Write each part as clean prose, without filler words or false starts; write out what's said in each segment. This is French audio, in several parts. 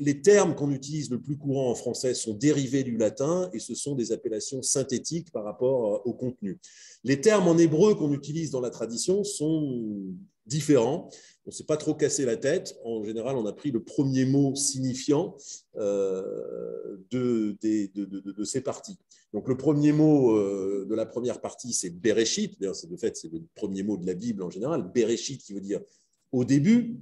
Les termes qu'on utilise le plus courant en français sont dérivés du latin et ce sont des appellations synthétiques par rapport au contenu. Les termes en hébreu qu'on utilise dans la tradition sont différents. On ne s'est pas trop cassé la tête. En général, on a pris le premier mot signifiant de ces parties. Donc, le premier mot de la première partie, c'est Bereshit. D'ailleurs, de fait, c'est le premier mot de la Bible en général. Bereshit qui veut dire au début.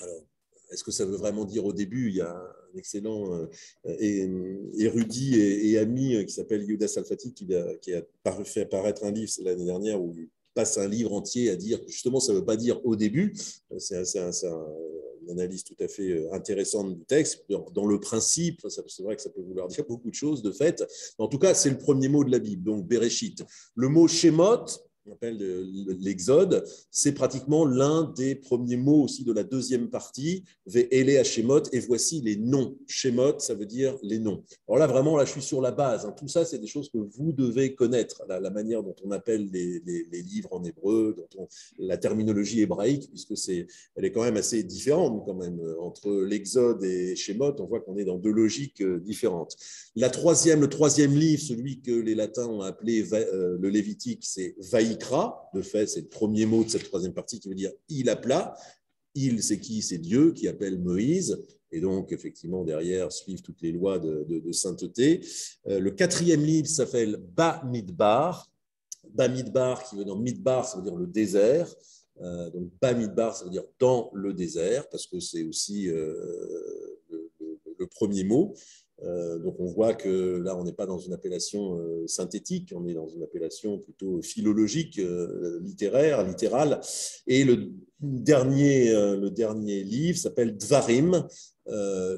Alors, est-ce que ça veut vraiment dire au début? Il y a un excellent érudit et ami qui s'appelle Yehuda Salfati qui a fait apparaître un livre l'année dernière où il passe un livre entier à dire que justement ça ne veut pas dire au début. C'est une analyse tout à fait intéressante du texte. Dans le principe, c'est vrai que ça peut vouloir dire beaucoup de choses de fait. En tout cas, c'est le premier mot de la Bible, donc Bereshit. Le mot Shemot, on appelle l'Exode, c'est pratiquement l'un des premiers mots aussi de la deuxième partie, Ve'ele Shemot, et voici les noms. Shemot, ça veut dire les noms. Alors là, vraiment, là, je suis sur la base. Tout ça, c'est des choses que vous devez connaître, la manière dont on appelle les livres en hébreu, la terminologie hébraïque, puisque elle est quand même assez différente quand même. Entre l'Exode et Shemot, on voit qu'on est dans deux logiques différentes. Le troisième livre, celui que les latins ont appelé le Lévitique, c'est Vaïkra. De fait, c'est le premier mot de cette troisième partie qui veut dire « il appela ». Il, c'est qui? C'est Dieu qui appelle Moïse. Et donc, effectivement, derrière, suivent toutes les lois de sainteté. Le quatrième livre s'appelle Bamidbar. Bamidbar, qui veut dire Midbar, ça veut dire le désert. Donc, Bamidbar, ça veut dire dans le désert, parce que c'est aussi le premier mot. Donc on voit que là, on n'est pas dans une appellation synthétique, on est dans une appellation plutôt philologique, littérale. Et le dernier livre s'appelle Dvarim,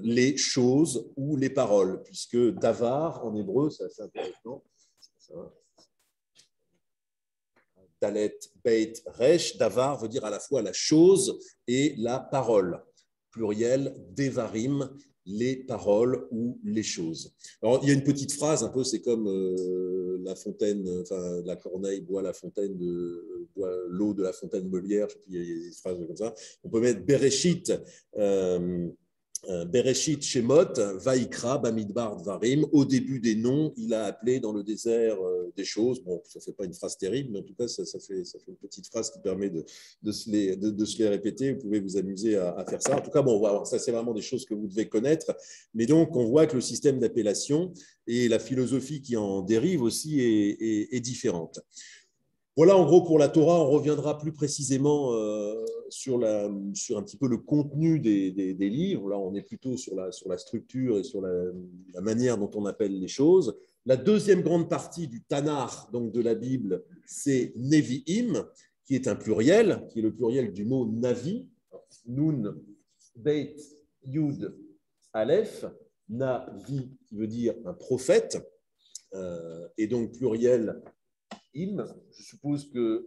les choses ou les paroles, puisque Davar, en hébreu, c'est assez intéressant. Dalet, Beit, Resh, Davar veut dire à la fois la chose et la parole. Pluriel, Devarim, les paroles ou les choses. Alors, il y a une petite phrase, un peu, c'est comme la fontaine, enfin, la corneille boit boit l'eau de la fontaine Molière, je sais plus, il y a des phrases comme ça. On peut mettre Bereshit, Bereshit Shemot, Vaikra, Bamidbar, Dvarim. Au début des noms, il a appelé dans le désert des choses. Bon, ça ne fait pas une phrase terrible, mais en tout cas, ça fait une petite phrase qui permet de se les répéter. Vous pouvez vous amuser à faire ça. En tout cas, bon, voilà, ça, c'est vraiment des choses que vous devez connaître. Mais donc, on voit que le système d'appellation et la philosophie qui en dérive aussi est différente. Voilà en gros pour la Torah. On reviendra plus précisément sur un petit peu le contenu des livres. Là, on est plutôt sur la structure et sur la manière dont on appelle les choses. La deuxième grande partie du Tanakh, donc de la Bible, c'est Nevi'im, qui est un pluriel, qui est le pluriel du mot Navi, Nun, Beit, Yud, Aleph, Navi, qui veut dire un prophète, et donc pluriel Im. Je suppose que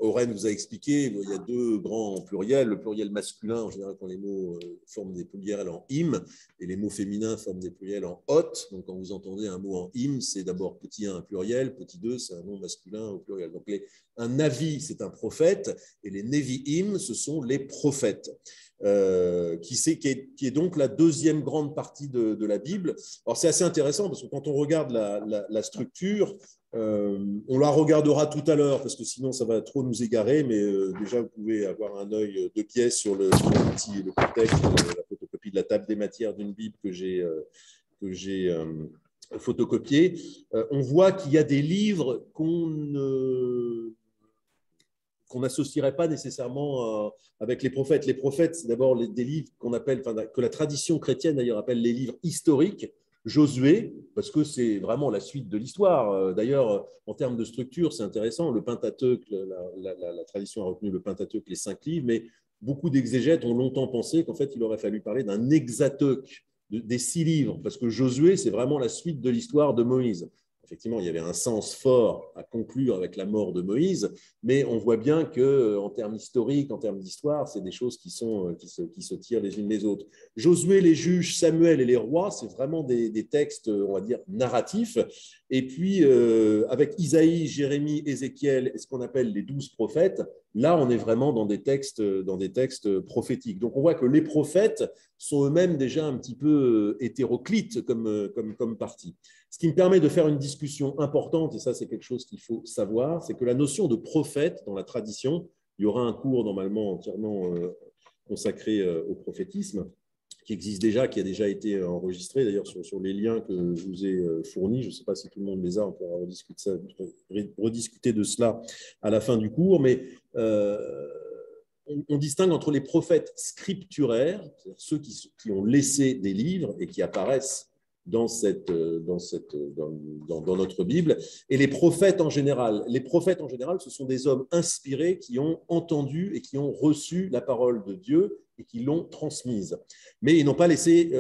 Oren vous a expliqué, il y a deux grands pluriels. Le pluriel masculin, en général, quand les mots forment des pluriels en im, et les mots féminins forment des pluriels en ot. Donc, quand vous entendez un mot en im, c'est d'abord petit 1 un pluriel, petit 2 c'est un nom masculin au pluriel. Donc, un navi, c'est un prophète, et les nevi'im, ce sont les prophètes. Qui est donc la deuxième grande partie de la Bible. Alors, c'est assez intéressant parce que quand on regarde la structure, on la regardera tout à l'heure parce que sinon ça va trop nous égarer, mais déjà vous pouvez avoir un œil de pièce sur le texte, la photocopie de la table des matières d'une Bible que j'ai photocopié. On voit qu'il y a des livres qu'on n'associerait pas nécessairement avec les prophètes. Les prophètes, c'est d'abord des livres que la tradition chrétienne d'ailleurs appelle les livres historiques. Josué, parce que c'est vraiment la suite de l'histoire. D'ailleurs, en termes de structure, c'est intéressant. Le Pentateuque, la tradition a retenu le Pentateuque, les 5 livres, mais beaucoup d'exégètes ont longtemps pensé qu'en fait, il aurait fallu parler d'un hexateuque, des 6 livres, parce que Josué, c'est vraiment la suite de l'histoire de Moïse. Effectivement, il y avait un sens fort à conclure avec la mort de Moïse, mais on voit bien qu'en termes historiques, en termes d'histoire, c'est des choses qui se tirent les unes les autres. Josué, les juges, Samuel et les rois, c'est vraiment des textes, on va dire, narratifs. Et puis, avec Isaïe, Jérémie, Ézéchiel et ce qu'on appelle les 12 prophètes, là, on est vraiment dans des textes prophétiques. Donc, on voit que les prophètes sont eux-mêmes déjà un petit peu hétéroclites comme partie. Ce qui me permet de faire une discussion importante, et ça, c'est quelque chose qu'il faut savoir, c'est que la notion de prophète dans la tradition, il y aura un cours normalement entièrement consacré au prophétisme, qui existe déjà, qui a déjà été enregistré, d'ailleurs sur les liens que je vous ai fournis. Je ne sais pas si tout le monde les a, on pourra rediscuter de cela à la fin du cours, mais on distingue entre les prophètes scripturaires, c'est-à-dire ceux qui ont laissé des livres et qui apparaissent dans notre Bible, et les prophètes en général. Les prophètes en général, ce sont des hommes inspirés qui ont entendu et qui ont reçu la parole de Dieu et qui l'ont transmise. Mais ils n'ont pas laissé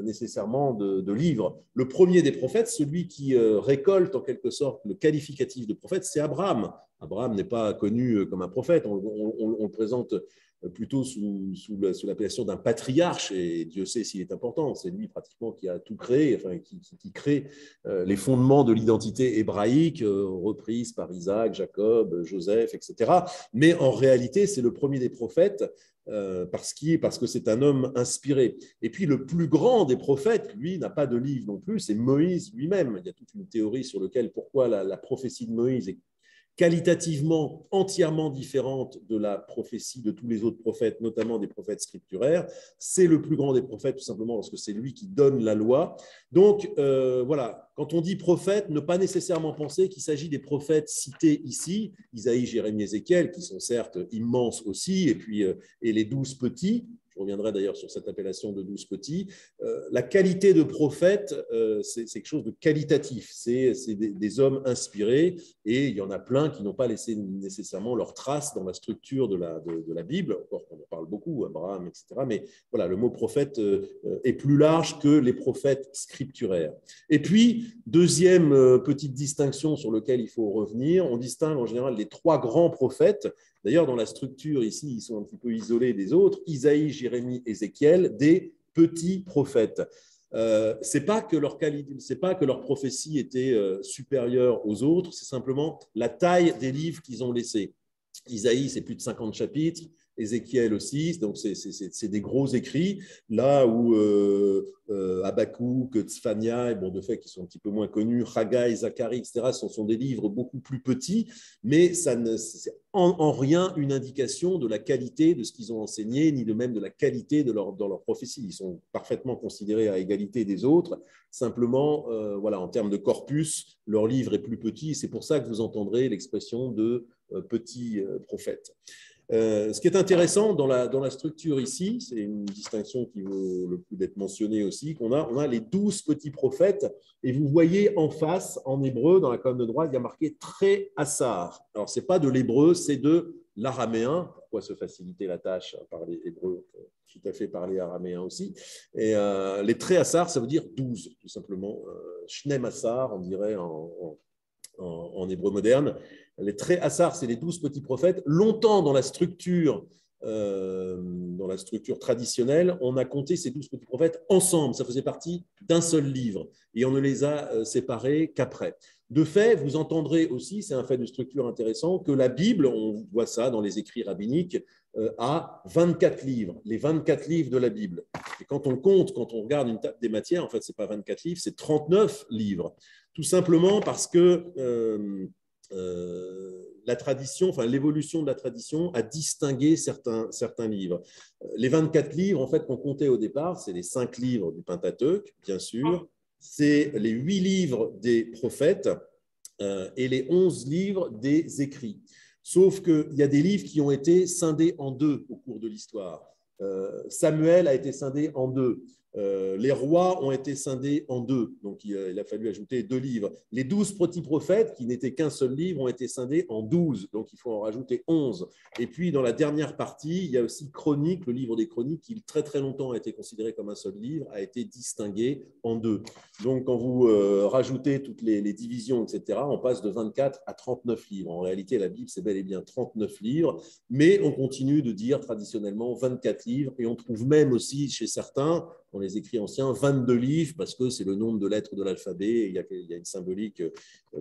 nécessairement de livres. Le premier des prophètes, celui qui récolte en quelque sorte le qualificatif de prophète, c'est Abraham. Abraham n'est pas connu comme un prophète, on le présente plutôt sous l'appellation d'un patriarche, et Dieu sait s'il est important, c'est lui pratiquement qui a tout créé, enfin, qui crée les fondements de l'identité hébraïque, reprise par Isaac, Jacob, Joseph, etc. Mais en réalité, c'est le premier des prophètes, parce que c'est un homme inspiré. Et puis le plus grand des prophètes, lui, n'a pas de livre non plus, c'est Moïse lui-même. Il y a toute une théorie sur pourquoi la prophétie de Moïse est qualitativement entièrement différente de la prophétie de tous les autres prophètes, notamment des prophètes scripturaires. C'est le plus grand des prophètes, tout simplement parce que c'est lui qui donne la loi. Donc, voilà, quand on dit prophète, ne pas nécessairement penser qu'il s'agit des prophètes cités ici, Isaïe, Jérémie, Ézéchiel, qui sont certes immenses aussi, et les 12 petits. Je reviendrai d'ailleurs sur cette appellation de 12 petits. La qualité de prophète, c'est quelque chose de qualitatif. C'est des hommes inspirés, et il y en a plein qui n'ont pas laissé nécessairement leur trace dans la structure de la Bible. Encore qu'on en parle beaucoup, Abraham, etc. Mais voilà, le mot prophète est plus large que les prophètes scripturaires. Et puis, deuxième petite distinction sur laquelle il faut revenir, on distingue en général les 3 grands prophètes. D'ailleurs, dans la structure, ici, ils sont un petit peu isolés des autres. Isaïe, Jérémie, Ézéchiel, des petits prophètes. C'est pas que leur prophétie était supérieure aux autres, c'est simplement la taille des livres qu'ils ont laissés. Isaïe, c'est plus de 50 chapitres. Ézéchiel aussi, donc c'est des gros écrits, là où Habakkuk, Tzfania, et bon, de fait, qui sont un petit peu moins connus, Haggai, Zacharie, etc., ce sont des livres beaucoup plus petits, mais ça ne, c'est en rien une indication de la qualité de ce qu'ils ont enseigné, ni de même de la qualité dans leur prophétie. Ils sont parfaitement considérés à égalité des autres. Simplement, voilà, en termes de corpus, leur livre est plus petit. C'est pour ça que vous entendrez l'expression de petit prophète. Ce qui est intéressant dans la structure ici, c'est une distinction qui vaut le coup d'être mentionnée aussi, on a les 12 petits prophètes, et vous voyez en face, en hébreu, dans la colonne de droite, il y a marqué Tré Assar. Alors, ce n'est pas de l'hébreu, c'est de l'araméen. Pourquoi se faciliter la tâche à parler hébreu, tout à fait parler araméen aussi. Et les Tré Assar, ça veut dire 12, tout simplement. Shnem Assar, on dirait en hébreu moderne. Les Tré Assar, c'est les 12 petits prophètes. Longtemps dans la structure traditionnelle, on a compté ces 12 petits prophètes ensemble. Ça faisait partie d'un seul livre. Et on ne les a séparés qu'après. De fait, vous entendrez aussi, c'est un fait de structure intéressant, que la Bible, on voit ça dans les écrits rabbiniques, a 24 livres, les 24 livres de la Bible. Et quand on compte, quand on regarde une table des matières, en fait, ce n'est pas 24 livres, c'est 39 livres. Tout simplement parce que la tradition, enfin l'évolution de la tradition a distingué certains livres. Les 24 livres, en fait, qu'on comptait au départ, c'est les 5 livres du Pentateuque, bien sûr, c'est les 8 livres des prophètes et les 11 livres des écrits. Sauf qu'il y a des livres qui ont été scindés en 2 au cours de l'histoire. Samuel a été scindé en 2. Les rois ont été scindés en 2, donc il a fallu ajouter 2 livres. Les 12 petits prophètes, qui n'étaient qu'un seul livre, ont été scindés en 12, donc il faut en rajouter 11. Et puis dans la dernière partie, il y a aussi Chroniques, le livre des Chroniques, qui très très longtemps a été considéré comme un seul livre, a été distingué en 2. Donc quand vous rajoutez toutes les divisions, etc., on passe de 24 à 39 livres. En réalité, la Bible, c'est bel et bien 39 livres, mais on continue de dire traditionnellement 24 livres, et on trouve même aussi chez certains, dans les écrits anciens, 22 livres, parce que c'est le nombre de lettres de l'alphabet. Il y a une symbolique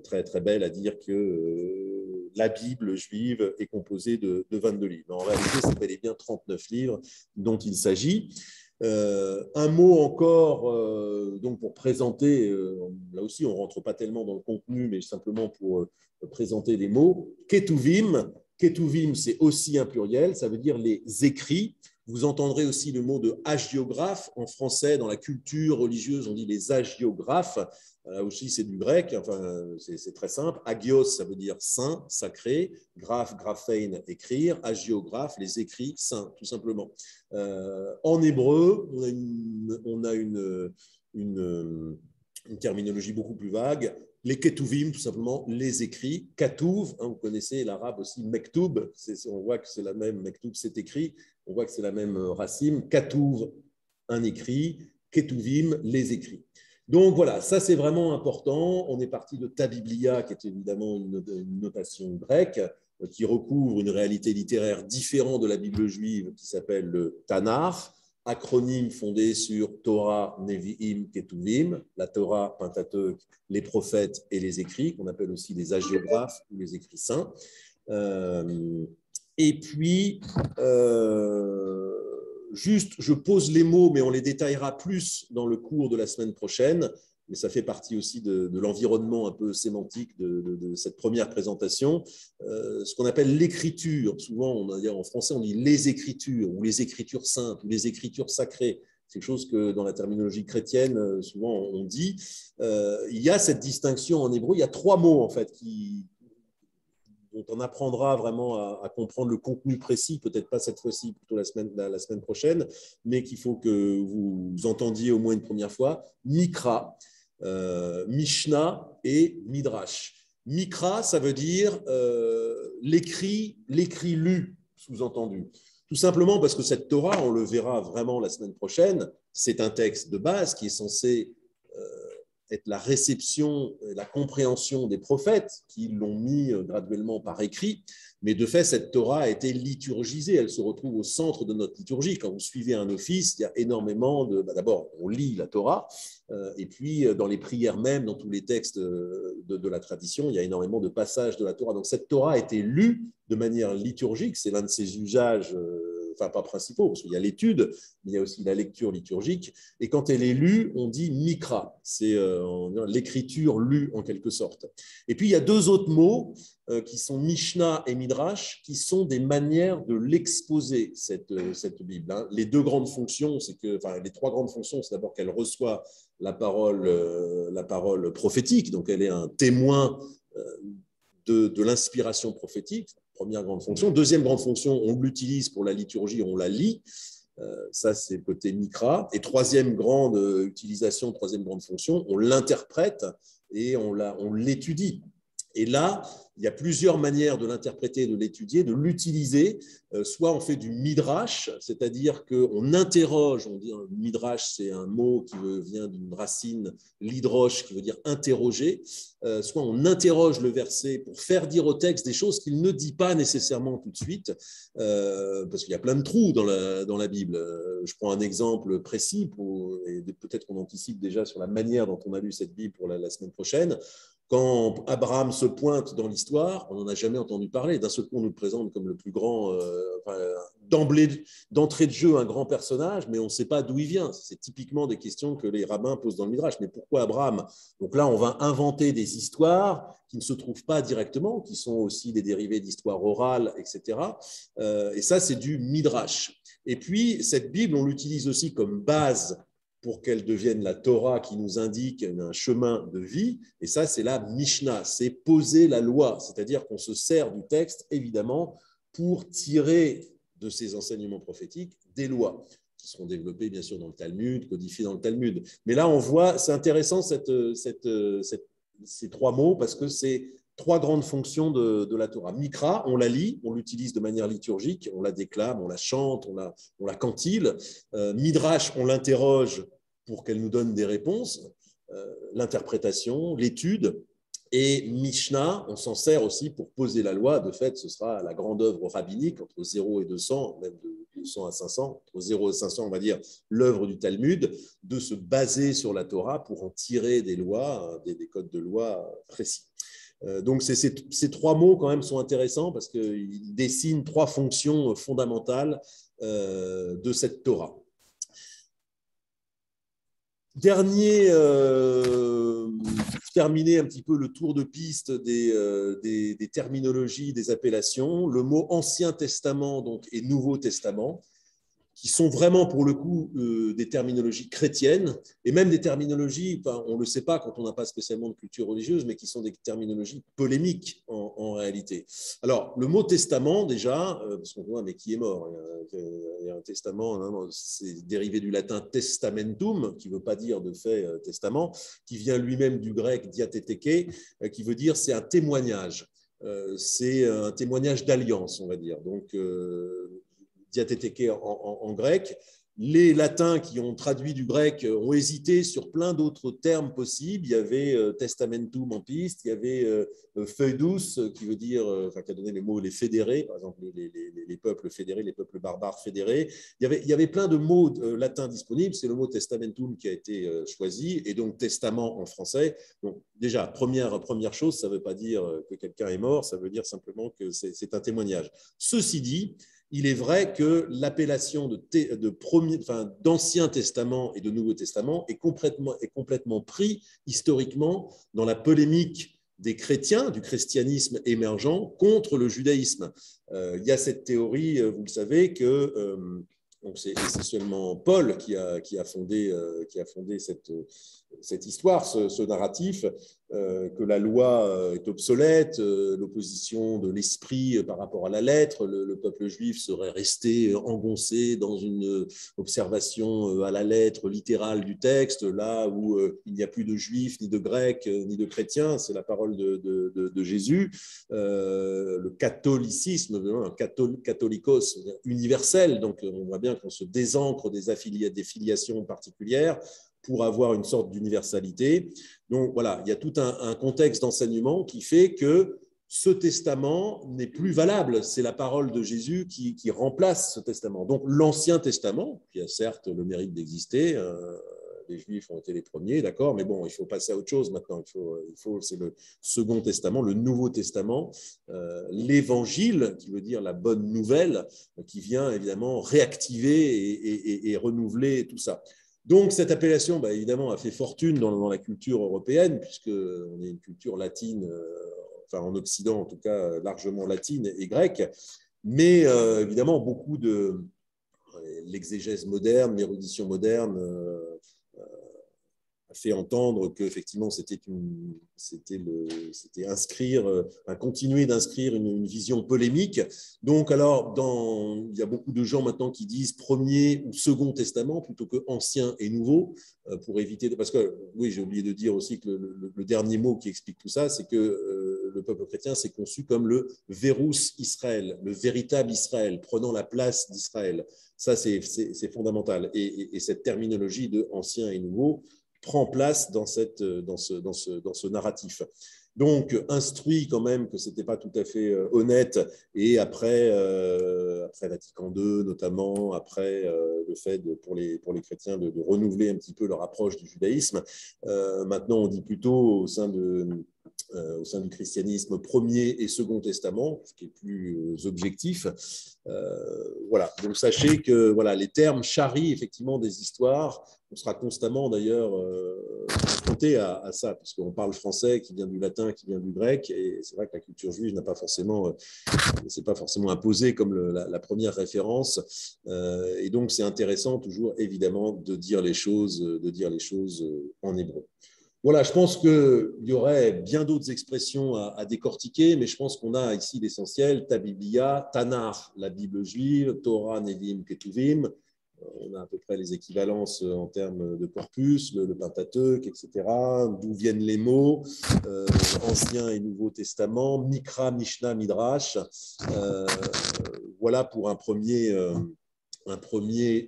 très, très belle à dire que la Bible juive est composée de 22 livres. Mais en réalité, c'est bel et bien 39 livres dont il s'agit. Un mot encore donc pour présenter, là aussi on ne rentre pas tellement dans le contenu, mais simplement pour présenter les mots. Ketuvim, Ketuvim c'est aussi un pluriel, ça veut dire les écrits. Vous entendrez aussi le mot de hagiographe. En français, dans la culture religieuse, on dit les hagiographes. Là aussi, c'est du grec, enfin, c'est très simple. Hagios, ça veut dire saint, sacré. Graphe, graphein, écrire. Hagiographe, les écrits saints, tout simplement. En hébreu, on a une terminologie beaucoup plus vague. Les ketuvim, tout simplement, les écrits. Katuv, vous connaissez l'arabe aussi, mektoub, on voit que c'est la même, mektoub, c'est écrit, on voit que c'est la même racine. Katuv, un écrit. Ketuvim, les écrits. Donc voilà, ça c'est vraiment important. On est parti de Ta Biblia, qui est évidemment une notation grecque, qui recouvre une réalité littéraire différente de la Bible juive, qui s'appelle le Tanakh, acronyme fondé sur Torah, Nevi'im, Ketuvim, la Torah, Pentateuque, les prophètes et les écrits, qu'on appelle aussi les hagiographes ou les écrits saints. Et puis, juste, je pose les mots, mais on les détaillera plus dans le cours de la semaine prochaine. Mais ça fait partie aussi de l'environnement un peu sémantique de cette première présentation. Ce qu'on appelle l'écriture, souvent en français on dit les écritures, ou les écritures saintes, ou les écritures sacrées. C'est quelque chose que dans la terminologie chrétienne, souvent on dit. Il y a cette distinction en hébreu, il y a 3 mots en fait dont on apprendra vraiment à comprendre le contenu précis, peut-être pas cette fois-ci, plutôt la semaine prochaine, mais qu'il faut que vous entendiez au moins une première fois. Mikra, Mishnah et Midrash. Mikra, ça veut dire l'écrit lu, sous-entendu. Tout simplement parce que cette Torah, on le verra vraiment la semaine prochaine, c'est un texte de base qui est censé être la réception, la compréhension des prophètes qui l'ont mis graduellement par écrit. Mais de fait, cette Torah a été liturgisée. Elle se retrouve au centre de notre liturgie. Quand vous suivez un office, il y a énormément de... D'abord, on lit la Torah. Et puis, dans les prières même, dans tous les textes de la tradition, il y a énormément de passages de la Torah. Donc, cette Torah a été lue de manière liturgique. C'est l'un de ses usages enfin pas principaux, parce qu'il y a l'étude, mais il y a aussi la lecture liturgique. Et quand elle est lue, on dit mikra, c'est l'écriture lue en quelque sorte. Et puis il y a 2 autres mots qui sont Mishnah et Midrash, qui sont des manières de l'exposer, cette Bible. Les 2 grandes fonctions, c'est que, enfin les 3 grandes fonctions, c'est d'abord qu'elle reçoit la parole prophétique, donc elle est un témoin de l'inspiration prophétique. Première grande fonction. Deuxième grande fonction, on l'utilise pour la liturgie, on la lit. Ça, c'est le côté mikra. Et troisième grande utilisation, troisième grande fonction, on l'interprète et on l'étudie. Et là, il y a plusieurs manières de l'interpréter, de l'étudier, de l'utiliser. Soit on fait du midrash, c'est-à-dire qu'on interroge, on dit midrash, c'est un mot qui vient d'une racine, l'hydroche, qui veut dire interroger. Soit on interroge le verset pour faire dire au texte des choses qu'il ne dit pas nécessairement tout de suite, parce qu'il y a plein de trous dans la Bible. Je prends un exemple précis, et peut-être qu'on anticipe déjà sur la manière dont on a lu cette Bible pour la semaine prochaine. Quand Abraham se pointe dans l'histoire, on n'en a jamais entendu parler. D'un seul coup, on nous le présente comme le plus grand, d'entrée de jeu, un grand personnage, mais on ne sait pas d'où il vient. C'est typiquement des questions que les rabbins posent dans le Midrash. Mais pourquoi Abraham? Donc là, on va inventer des histoires qui ne se trouvent pas directement, qui sont aussi des dérivés d'histoires orales, etc. Et ça, c'est du Midrash. Et puis, cette Bible, on l'utilise aussi comme base pour qu'elle devienne la Torah qui nous indique un chemin de vie. Et ça, c'est la Mishnah, c'est poser la loi, c'est-à-dire qu'on se sert du texte, évidemment, pour tirer de ces enseignements prophétiques des lois qui seront développées, bien sûr, dans le Talmud, codifiées dans le Talmud. Mais là, on voit, c'est intéressant ces 3 mots, parce que c'est 3 grandes fonctions de la Torah. Mikra, on la lit, on l'utilise de manière liturgique, on la déclame, on la chante, on la cantile. Midrash, on l'interroge pour qu'elle nous donne des réponses, l'interprétation, l'étude. Et Mishnah, on s'en sert aussi pour poser la loi. De fait, ce sera la grande œuvre rabbinique, entre 0 et 200, même 200 à 500, entre 0 et 500, on va dire, l'œuvre du Talmud, de se baser sur la Torah pour en tirer des lois, des codes de loi précis. Donc, ces trois mots, quand même, sont intéressants parce qu'ils dessinent trois fonctions fondamentales de cette Torah. Dernier, terminer un petit peu le tour de piste des terminologies, des appellations. Le mot Ancien Testament donc, et Nouveau Testament, qui sont vraiment pour le coup des terminologies chrétiennes, et même des terminologies, enfin, on ne le sait pas quand on n'a pas spécialement de culture religieuse, mais qui sont des terminologies polémiques en réalité. Alors, le mot testament, déjà, parce qu'on voit, mais qui est mort? Il y a un testament, hein, c'est dérivé du latin testamentum, qui ne veut pas dire de fait testament, qui vient lui-même du grec diatétéké, qui veut dire c'est un témoignage. C'est un témoignage d'alliance, on va dire. Donc, diatétéké en grec. Les latins qui ont traduit du grec ont hésité sur plein d'autres termes possibles. Il y avait testamentum en piste, il y avait feudus, qui veut dire, enfin, qui a donné les mots les fédérés, par exemple les peuples fédérés, les peuples barbares fédérés. Il y avait plein de mots latins disponibles. C'est le mot testamentum qui a été choisi, et donc testament en français. Donc déjà, première chose, ça ne veut pas dire que quelqu'un est mort, ça veut dire simplement que c'est un témoignage. Ceci dit, il est vrai que l'appellation d'Ancien Testament et de Nouveau Testament est complètement pris historiquement dans la polémique des chrétiens, du christianisme émergent contre le judaïsme. Il y a cette théorie, vous le savez, que c'est essentiellement Paul qui a fondé cette histoire, ce narratif, que la loi est obsolète, l'opposition de l'esprit par rapport à la lettre, le peuple juif serait resté engoncé dans une observation à la lettre littérale du texte, là où il n'y a plus de juifs, ni de grecs, ni de chrétiens, c'est la parole de Jésus. Le catholicisme, un catholicos universel, donc on voit bien qu'on se désancre des filiations particulières pour avoir une sorte d'universalité. Donc voilà, il y a tout un contexte d'enseignement qui fait que ce testament n'est plus valable. C'est la parole de Jésus qui remplace ce testament. Donc l'Ancien Testament, qui a certes le mérite d'exister, les Juifs ont été les premiers, d'accord, mais bon, il faut passer à autre chose maintenant. C'est le Second Testament, le Nouveau Testament, l'Évangile, qui veut dire la bonne nouvelle, qui vient évidemment réactiver et renouveler tout ça. Donc, cette appellation, évidemment, a fait fortune dans la culture européenne, puisqu'on est une culture latine, enfin en Occident en tout cas, largement latine et grecque. Mais évidemment, beaucoup de l'exégèse moderne, l'érudition moderne a fait entendre qu'effectivement, c'était continuer d'inscrire une vision polémique. Donc, alors, il y a beaucoup de gens maintenant qui disent Premier ou Second Testament plutôt que Ancien et Nouveau, pour éviter parce que, oui, j'ai oublié de dire aussi que le dernier mot qui explique tout ça, c'est que le peuple chrétien s'est conçu comme le Verus Israël, le véritable Israël, prenant la place d'Israël. Ça, c'est fondamental. Et cette terminologie de Ancien et Nouveau prend place dans ce narratif. Donc, instruit quand même que ce n'était pas tout à fait honnête, et après Vatican II notamment, après le fait pour les chrétiens de renouveler un petit peu leur approche du judaïsme, maintenant on dit plutôt au sein du christianisme Premier et Second Testament, ce qui est plus objectif. Voilà. Donc sachez que voilà, les termes charrient effectivement des histoires. On sera constamment d'ailleurs confronté à ça, parce qu'on parle français qui vient du latin, qui vient du grec, et c'est vrai que la culture juive n'a pas forcément, c'est pas forcément imposé comme la première référence. Et donc c'est intéressant toujours évidemment de dire les choses en hébreu. Voilà, je pense qu'il y aurait bien d'autres expressions à décortiquer, mais je pense qu'on a ici l'essentiel. Tabiblia, Tanar, la Bible juive, Torah, Nevim, Ketuvim. On a à peu près les équivalences en termes de corpus, le Pentateuque, etc. D'où viennent les mots, Ancien et Nouveau Testament, Mikra, Mishnah, Midrash. Voilà pour un premier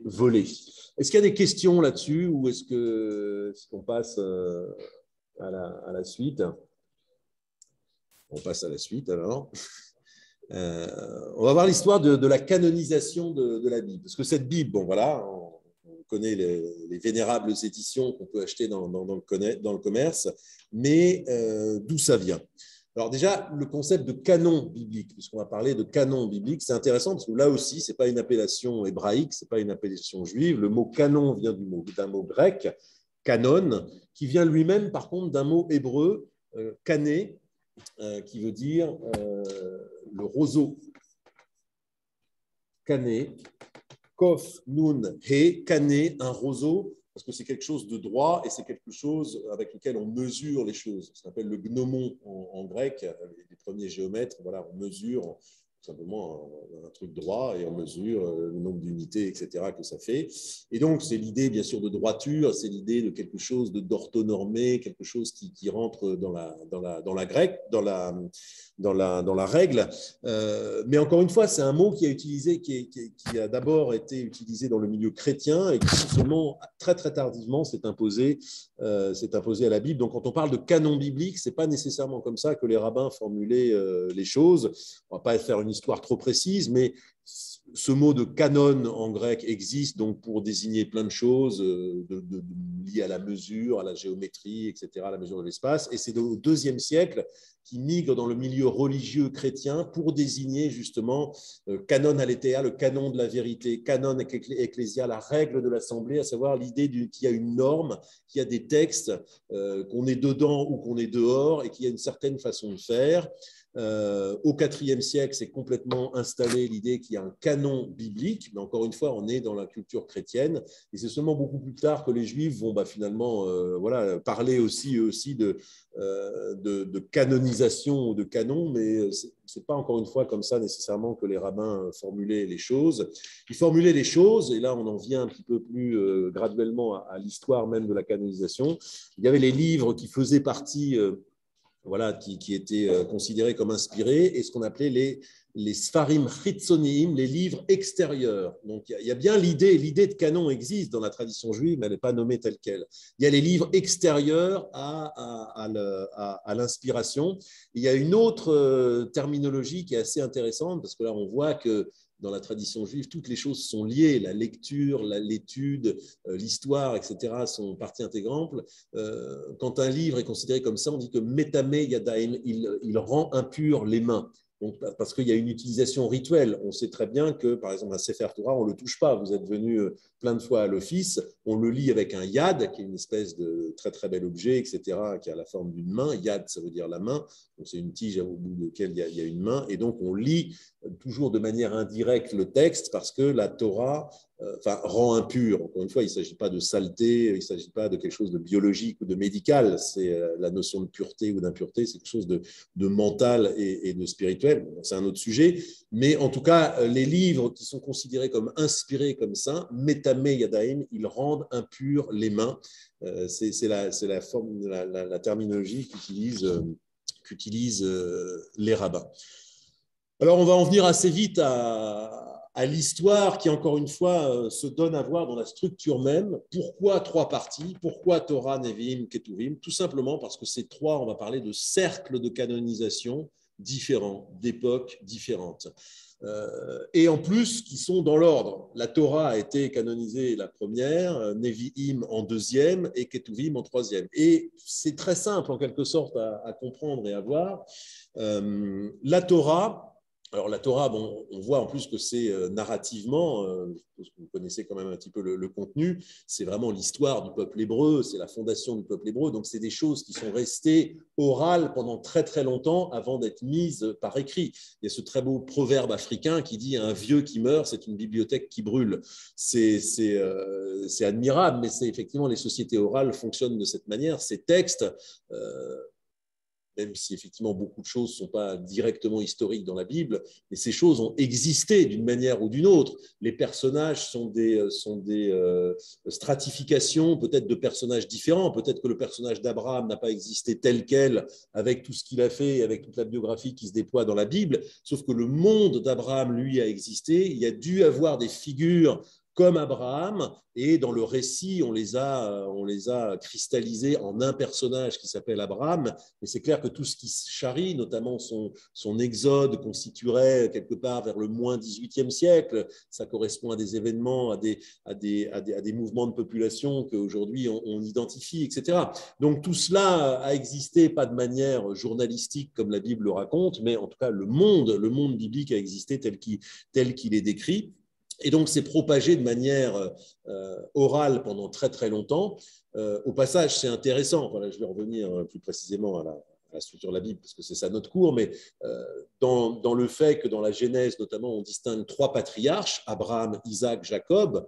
volet. Est-ce qu'il y a des questions là-dessus, ou est-ce qu'on passe à la suite? On passe à la suite alors. On va voir l'histoire de la canonisation de la Bible. Parce que cette Bible, bon voilà, on connaît les vénérables éditions qu'on peut acheter dans le commerce, mais d'où ça vient? Alors déjà, le concept de canon biblique, puisqu'on va parler de canon biblique, c'est intéressant parce que là aussi, ce n'est pas une appellation hébraïque, ce n'est pas une appellation juive. Le mot canon vient d'un mot grec, canon, qui vient lui-même par contre d'un mot hébreu, cané, qui veut dire le roseau. Cané, kof, nun, he, cané, un roseau, parce que c'est quelque chose de droit et c'est quelque chose avec lequel on mesure les choses. Ça s'appelle le gnomon en grec, les premiers géomètres, voilà, on mesure simplement un truc droit et on mesure le nombre d'unités, etc., que ça fait. Et donc, c'est l'idée, bien sûr, de droiture, c'est l'idée de quelque chose d'orthonormé, quelque chose qui rentre dans la grecque, dans la règle. Mais encore une fois, c'est un mot qui a d'abord été utilisé dans le milieu chrétien et qui seulement très, très tardivement s'est imposé à la Bible. Donc, quand on parle de canon biblique, ce n'est pas nécessairement comme ça que les rabbins formulaient les choses. On ne va pas faire une histoire trop précise, mais ce mot de canon en grec existe donc pour désigner plein de choses liées à la mesure, à la géométrie, etc., à la mesure de l'espace. Et c'est au IIe siècle qui migre dans le milieu religieux chrétien pour désigner justement canon aletheia, le canon de la vérité, canon ecclésia, la règle de l'assemblée, à savoir l'idée qu'il y a une norme, qu'il y a des textes, qu'on est dedans ou qu'on est dehors, et qu'il y a une certaine façon de faire. Au IVe siècle, c'est complètement installé l'idée qu'il y a un canon biblique, mais encore une fois, on est dans la culture chrétienne, et c'est seulement beaucoup plus tard que les Juifs vont finalement parler aussi, eux aussi, de canonisation ou de canon, mais ce n'est pas encore une fois comme ça nécessairement que les rabbins formulaient les choses. Ils formulaient les choses, et là on en vient un petit peu plus graduellement à l'histoire même de la canonisation. Il y avait les livres qui faisaient partie qui étaient considérés comme inspirés, et ce qu'on appelait les Sfarim Chitzoniim, les livres extérieurs. Donc il y a bien l'idée de canon existe dans la tradition juive, mais elle n'est pas nommée telle qu'elle. Il y a les livres extérieurs à l'inspiration. Il y a une autre terminologie qui est assez intéressante, parce que là on voit que dans la tradition juive, toutes les choses sont liées, la lecture, l'étude, l'histoire, etc., sont partie intégrante. Quand un livre est considéré comme ça, on dit que metame yadaim, il rend impur les mains. Donc, parce qu'il y a une utilisation rituelle. On sait très bien que, par exemple, un Sefer Torah, on ne le touche pas. Vous êtes venu plein de fois à l'office, on le lit avec un yad, qui est une espèce de très très bel objet, etc., qui a la forme d'une main. Yad, ça veut dire la main. Donc, c'est une tige au bout de laquelle il y a une main. Et donc, on lit toujours de manière indirecte le texte parce que la Torah rend impur. Encore une fois, il ne s'agit pas de saleté, il ne s'agit pas de quelque chose de biologique ou de médical. C'est la notion de pureté ou d'impureté, c'est quelque chose de mental et de spirituel. Bon, c'est un autre sujet. Mais en tout cas, les livres qui sont considérés comme inspirés comme ça, metame yadaim, ils rendent impurs les mains. C'est la forme, la terminologie qu'utilisent les rabbins. Alors, on va en venir assez vite à l'histoire qui, encore une fois, se donne à voir dans la structure même. Pourquoi 3 parties? Pourquoi Torah, Nevi'im, Ketuvim? Tout simplement parce que ces 3, on va parler de cercles de canonisation différents, d'époques différentes. Et en plus, qui sont dans l'ordre. La Torah a été canonisée la première, Nevi'im en deuxième et Ketuvim en troisième. Et c'est très simple, en quelque sorte, à comprendre et à voir. La Torah... Alors, la Torah, bon, on voit en plus que c'est narrativement, parce que vous connaissez quand même un petit peu le contenu, c'est vraiment l'histoire du peuple hébreu, c'est la fondation du peuple hébreu, donc c'est des choses qui sont restées orales pendant très très longtemps avant d'être mises par écrit. Il y a ce très beau proverbe africain qui dit « un vieux qui meurt, c'est une bibliothèque qui brûle ». C'est admirable, mais c'est effectivement les sociétés orales fonctionnent de cette manière. Ces textes... même si effectivement beaucoup de choses ne sont pas directement historiques dans la Bible, mais ces choses ont existé d'une manière ou d'une autre. Les personnages sont des stratifications peut-être de personnages différents. Peut-être que le personnage d'Abraham n'a pas existé tel quel avec tout ce qu'il a fait, avec toute la biographie qui se déploie dans la Bible, sauf que le monde d'Abraham, lui, a existé. Il y a dû avoir des figures comme Abraham, et dans le récit, on les a cristallisés en un personnage qui s'appelle Abraham, mais c'est clair que tout ce qui charrie, notamment son exode, constituerait quelque part vers le moins 18e siècle. Ça correspond à des événements, à des mouvements de population qu'aujourd'hui on identifie, etc. Donc tout cela a existé, pas de manière journalistique comme la Bible le raconte, mais en tout cas le monde biblique a existé tel qu'il est décrit. Et donc, c'est propagé de manière orale pendant très, très longtemps. Au passage, c'est intéressant. Voilà, je vais revenir plus précisément à la structure de la Bible, parce que c'est ça notre cours, mais dans le fait que dans la Genèse, notamment, on distingue 3 patriarches, Abraham, Isaac, Jacob,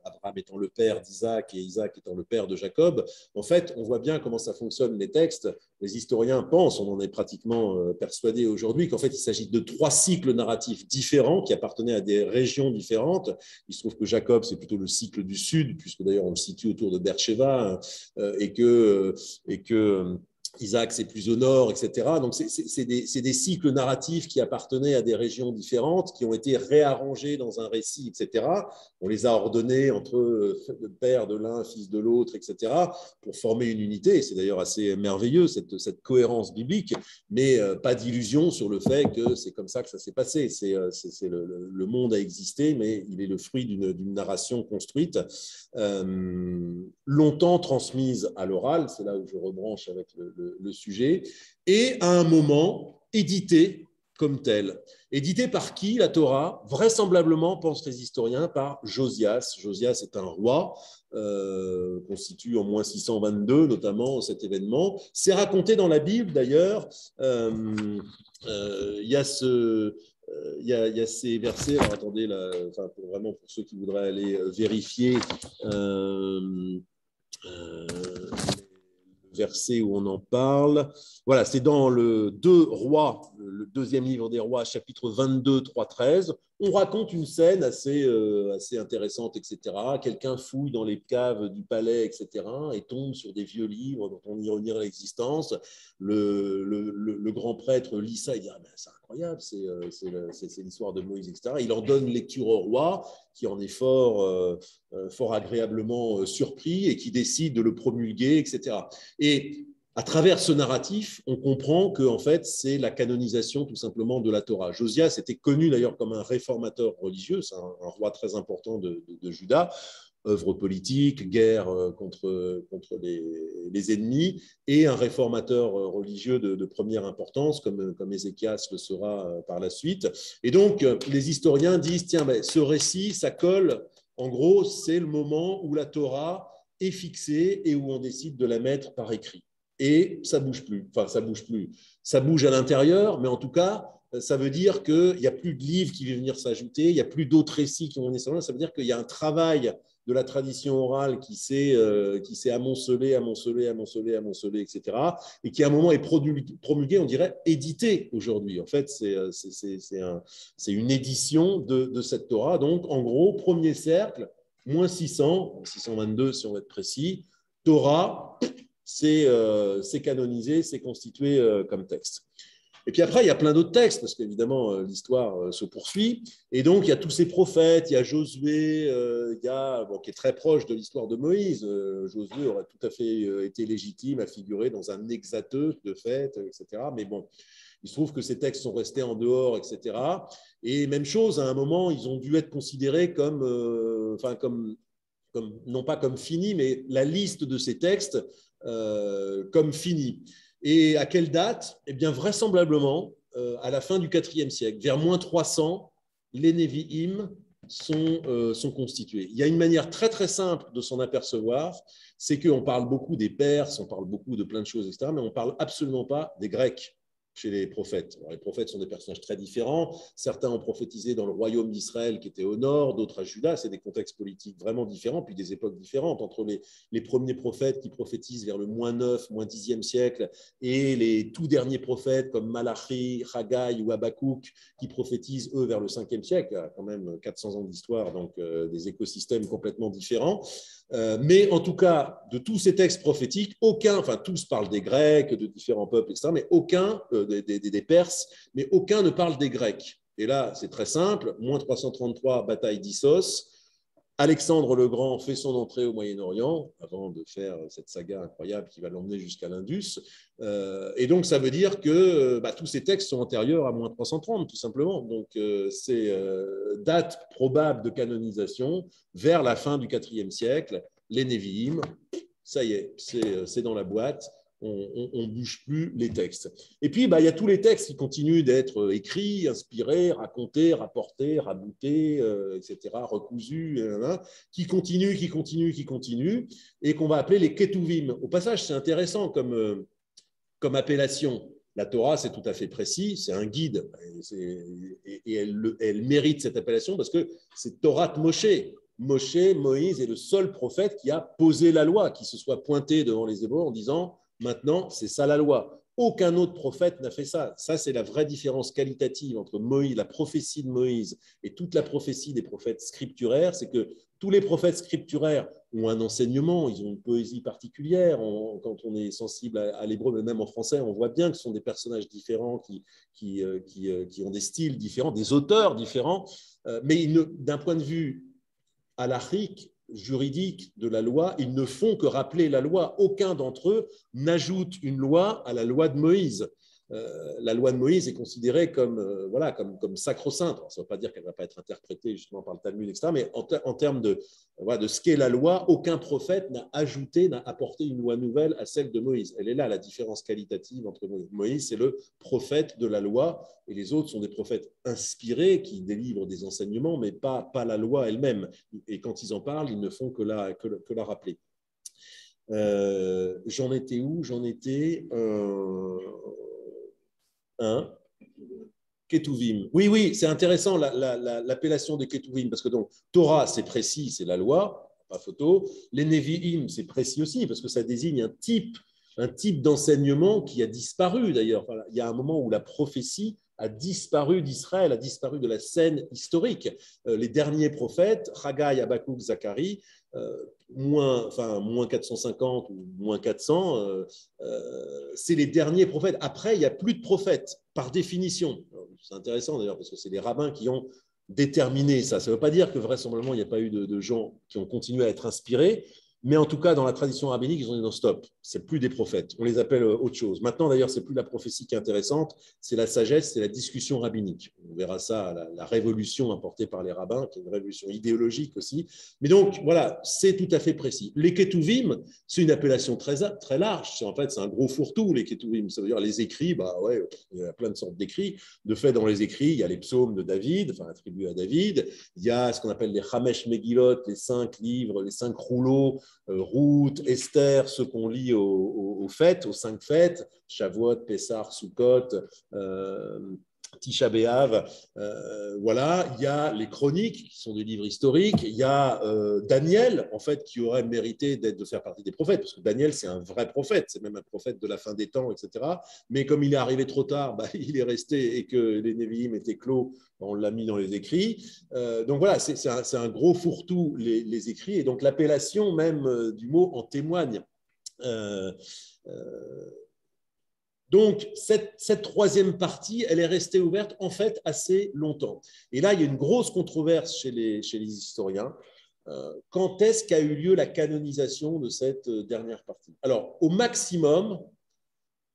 Abraham étant le père d'Isaac et Isaac étant le père de Jacob. En fait, on voit bien comment ça fonctionne, les textes. Les historiens pensent, on en est pratiquement persuadés aujourd'hui, qu'en fait, il s'agit de 3 cycles narratifs différents qui appartenaient à des régions différentes. Il se trouve que Jacob, c'est plutôt le cycle du sud, puisque d'ailleurs, on le situe autour de Beersheba, et que Isaac, c'est plus au nord, etc. Donc, c'est des cycles narratifs qui appartenaient à des régions différentes, qui ont été réarrangés dans un récit, etc. On les a ordonnés entre le père de l'un, fils de l'autre, etc., pour former une unité. C'est d'ailleurs assez merveilleux, cette cohérence biblique, mais pas d'illusion sur le fait que c'est comme ça que ça s'est passé. Le monde a existé, mais il est le fruit d'une narration construite, longtemps transmise à l'oral, c'est là où je rebranche avec le sujet, et à un moment édité comme tel. Édité par qui, la Torah? Vraisemblablement, pensent les historiens, par Josias. Josias est un roi, constitue en moins 622, notamment cet événement. C'est raconté dans la Bible, d'ailleurs. Il y a ces versets, alors attendez, là, enfin, vraiment pour ceux qui voudraient aller vérifier le verset où on en parle. Voilà, c'est dans le 2 Rois, le deuxième livre des Rois, chapitre 22, 3-13. On raconte une scène assez intéressante, etc. Quelqu'un fouille dans les caves du palais, etc., et tombe sur des vieux livres dont on ironie l'existence. Le grand prêtre lit ça, il dit « Ah ben, c'est incroyable, c'est l'histoire de Moïse, etc. » Il en donne lecture au roi, qui en est fort agréablement surpris et qui décide de le promulguer, etc. Et à travers ce narratif, on comprend que en fait, c'est la canonisation tout simplement de la Torah. Josias était connu d'ailleurs comme un réformateur religieux, c'est un roi très important de Juda, œuvre politique, guerre contre les ennemis, et un réformateur religieux de première importance, comme Ézéchias le sera par la suite. Et donc, les historiens disent, tiens, mais ce récit, ça colle, en gros, c'est le moment où la Torah est fixée et où on décide de la mettre par écrit. Et ça ne bouge plus. Enfin, ça ne bouge plus. Ça bouge à l'intérieur, mais en tout cas, ça veut dire qu'il n'y a plus de livres qui vont venir s'ajouter, il n'y a plus d'autres récits qui vont venir s'ajouter. Ça veut dire qu'il y a un travail de la tradition orale qui s'est amoncelé, etc., et qui à un moment est promulgué, on dirait édité aujourd'hui. En fait, c'est une édition de cette Torah. Donc, en gros, premier cercle, moins 600, 622 si on veut être précis, Torah, c'est canonisé, c'est constitué comme texte. Et puis après, il y a plein d'autres textes, parce qu'évidemment, l'histoire se poursuit. Et donc, il y a tous ces prophètes, il y a Josué, qui est très proche de l'histoire de Moïse. Josué aurait tout à fait été légitime à figurer dans un hexateuch de fait, etc. Mais bon, il se trouve que ces textes sont restés en dehors, etc. Et même chose, à un moment, ils ont dû être considérés comme non pas comme finis, mais la liste de ces textes comme finis. Et à quelle date? Eh bien, vraisemblablement, à la fin du IVe siècle, vers moins 300, les Nevi'im sont constitués. Il y a une manière très, très simple de s'en apercevoir, c'est qu'on parle beaucoup des Perses, on parle beaucoup de plein de choses, etc., mais on ne parle absolument pas des Grecs chez les prophètes. Alors, les prophètes sont des personnages très différents. Certains ont prophétisé dans le royaume d'Israël qui était au nord, d'autres à Juda. C'est des contextes politiques vraiment différents, puis des époques différentes entre les premiers prophètes qui prophétisent vers le moins 9, moins 10e siècle et les tout derniers prophètes comme Malachi, Haggai ou Habakkuk qui prophétisent, eux, vers le 5e siècle. Il y a quand même 400 ans d'histoire, donc des écosystèmes complètement différents. Mais en tout cas, de tous ces textes prophétiques, aucun, enfin tous parlent des Grecs, de différents peuples, etc., mais aucun, des Perses, mais aucun ne parle des Grecs. Et là, c'est très simple, moins 333, bataille d'Issos, Alexandre le Grand fait son entrée au Moyen-Orient avant de faire cette saga incroyable qui va l'emmener jusqu'à l'Indus. Et donc, ça veut dire que tous ces textes sont antérieurs à moins 330, tout simplement. Donc, c'est date probable de canonisation vers la fin du IVe siècle. Les Névi'im, ça y est, c'est dans la boîte. On ne bouge plus les textes. Et puis, il y a tous les textes qui continuent d'être écrits, inspirés, racontés, rapportés, raboutés, etc., recousus, qui continuent, et qu'on va appeler les Ketuvim. Au passage, c'est intéressant comme appellation. La Torah, c'est tout à fait précis, c'est un guide, et elle mérite cette appellation parce que c'est Torah Moshe. Moïse est le seul prophète qui a posé la loi, qui se soit pointé devant les Hébreux en disant « maintenant, c'est ça la loi ». Aucun autre prophète n'a fait ça. Ça, c'est la vraie différence qualitative entre Moïse, la prophétie de Moïse et toute la prophétie des prophètes scripturaires, c'est que tous les prophètes scripturaires ont un enseignement, ils ont une poésie particulière. Quand on est sensible à l'hébreu, mais même en français, on voit bien que ce sont des personnages différents qui ont des styles différents, des auteurs différents. Mais d'un point de vue halachique, juridique de la loi, ils ne font que rappeler la loi. Aucun d'entre eux n'ajoute une loi à la loi de Moïse. La loi de Moïse est considérée comme sacro-sainte. Ça ne veut pas dire qu'elle ne va pas être interprétée justement par le Talmud, etc. Mais en termes de ce qu'est la loi, aucun prophète n'a apporté une loi nouvelle à celle de Moïse. Elle est là, la différence qualitative entre Moïse. Moïse, c'est le prophète de la loi, et les autres sont des prophètes inspirés qui délivrent des enseignements, mais pas la loi elle-même. Et quand ils en parlent, ils ne font que la rappeler. J'en étais où? J'en étais... Ketuvim. Oui, c'est intéressant l'appellation de Ketuvim, parce que donc Torah, c'est précis, c'est la loi, pas photo. Les Nevi'im, c'est précis aussi, parce que ça désigne un type d'enseignement qui a disparu d'ailleurs. Enfin, il y a un moment où la prophétie a disparu d'Israël, a disparu de la scène historique. Les derniers prophètes, Haggai, Habakkuk, Zacharie, moins 450 ou moins 400, c'est les derniers prophètes. Après, il n'y a plus de prophètes, par définition. C'est intéressant d'ailleurs, parce que c'est les rabbins qui ont déterminé ça. Ça ne veut pas dire que vraisemblablement, il n'y a pas eu de gens qui ont continué à être inspirés, mais en tout cas, dans la tradition rabbinique, ils ont dit non, stop, c'est plus des prophètes, on les appelle autre chose. Maintenant, d'ailleurs, c'est plus la prophétie qui est intéressante, c'est la sagesse, c'est la discussion rabbinique. On verra ça, la révolution apportée par les rabbins, qui est une révolution idéologique aussi. Mais donc, voilà, c'est tout à fait précis. Les Ketuvim, c'est une appellation très large. En fait, c'est un gros fourre-tout, les Ketuvim. Ça veut dire les écrits, il y a plein de sortes d'écrits. De fait, dans les écrits, il y a les psaumes de David, attribués à David. Il y a ce qu'on appelle les Hamesh Megillot, les 5 livres, les 5 rouleaux, Ruth, Esther, ceux qu'on lit aux fêtes, aux 5 fêtes, Shavuot, Pessah, Sukkot, Tisha B'Av, voilà. Il y a les chroniques, qui sont des livres historiques. Il y a Daniel, en fait, qui aurait mérité de faire partie des prophètes, parce que Daniel, c'est un vrai prophète, c'est même un prophète de la fin des temps, etc. Mais comme il est arrivé trop tard, il est resté, et que les Névi'im étaient clos, on l'a mis dans les écrits. Donc voilà, c'est un gros fourre-tout, les écrits, et donc l'appellation même du mot en témoigne. Donc, cette troisième partie, elle est restée ouverte en fait assez longtemps. Et là, il y a une grosse controverse chez les historiens. Quand est-ce qu'a eu lieu la canonisation de cette dernière partie? Alors, au maximum,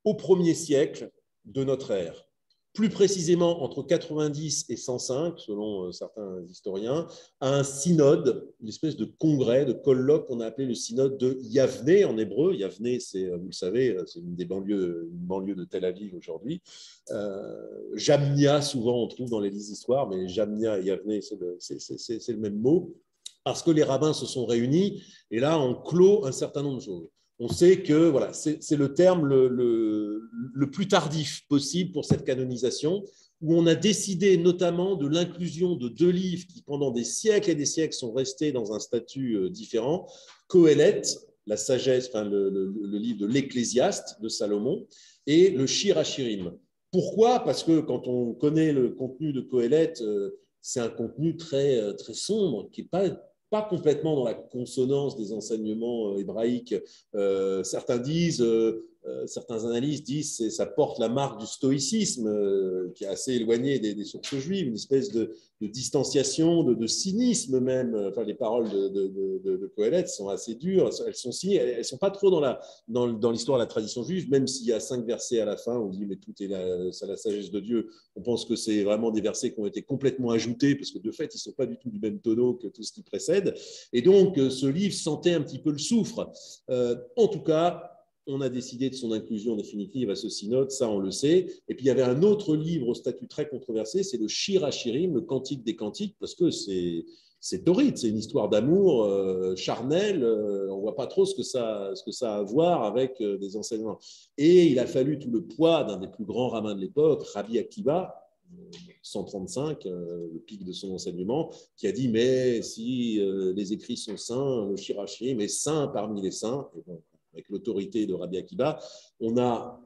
au 1er siècle de notre ère. Plus précisément entre 90 et 105, selon certains historiens, à un synode, une espèce de congrès, de colloque qu'on a appelé le synode de Yavne en hébreu. Yavne, c'est, vous le savez, c'est une banlieue de Tel Aviv aujourd'hui. Jamnia, souvent on trouve dans les livres d'histoire, mais Jamnia et Yavne, c'est le même mot. Parce que les rabbins se sont réunis, et là, on clôt un certain nombre de choses. On sait que voilà, c'est le terme le plus tardif possible pour cette canonisation, où on a décidé notamment de l'inclusion de 2 livres qui, pendant des siècles et des siècles, sont restés dans un statut différent. Qohélet, la sagesse, le livre de l'Ecclésiaste de Salomon, et le Shir HaShirim. Pourquoi? Parce que quand on connaît le contenu de Qohélet, c'est un contenu très, très sombre, qui n'est pas complètement dans la consonance des enseignements hébraïques. Certains disent certains analystes disent que ça porte la marque du stoïcisme, qui est assez éloigné des sources juives, une espèce de distanciation, de cynisme même. Enfin, les paroles de Qoheleth sont assez dures, elles sont signées, elles ne sont pas trop dans l'histoire de la tradition juive, même s'il y a 5 versets à la fin, on dit mais tout est la sagesse de Dieu. On pense que c'est vraiment des versets qui ont été complètement ajoutés, parce que de fait, ils ne sont pas du tout du même tonneau que tout ce qui précède. Et donc, ce livre sentait un petit peu le soufre. En tout cas, on a décidé de son inclusion définitive à ce synode, ça on le sait. Et puis il y avait un autre livre au statut très controversé, c'est le Shir HaShirim, le Cantique des Cantiques, parce que c'est torride, c'est une histoire d'amour charnel, on ne voit pas trop ce que ça a à voir avec des enseignements. Et il a fallu tout le poids d'un des plus grands rabbins de l'époque, Rabbi Akiva, 135, le pic de son enseignement, qui a dit, mais si les écrits sont saints, le Shir HaShirim est saint parmi les saints, et bon, avec l'autorité de Rabbi Akiva, on a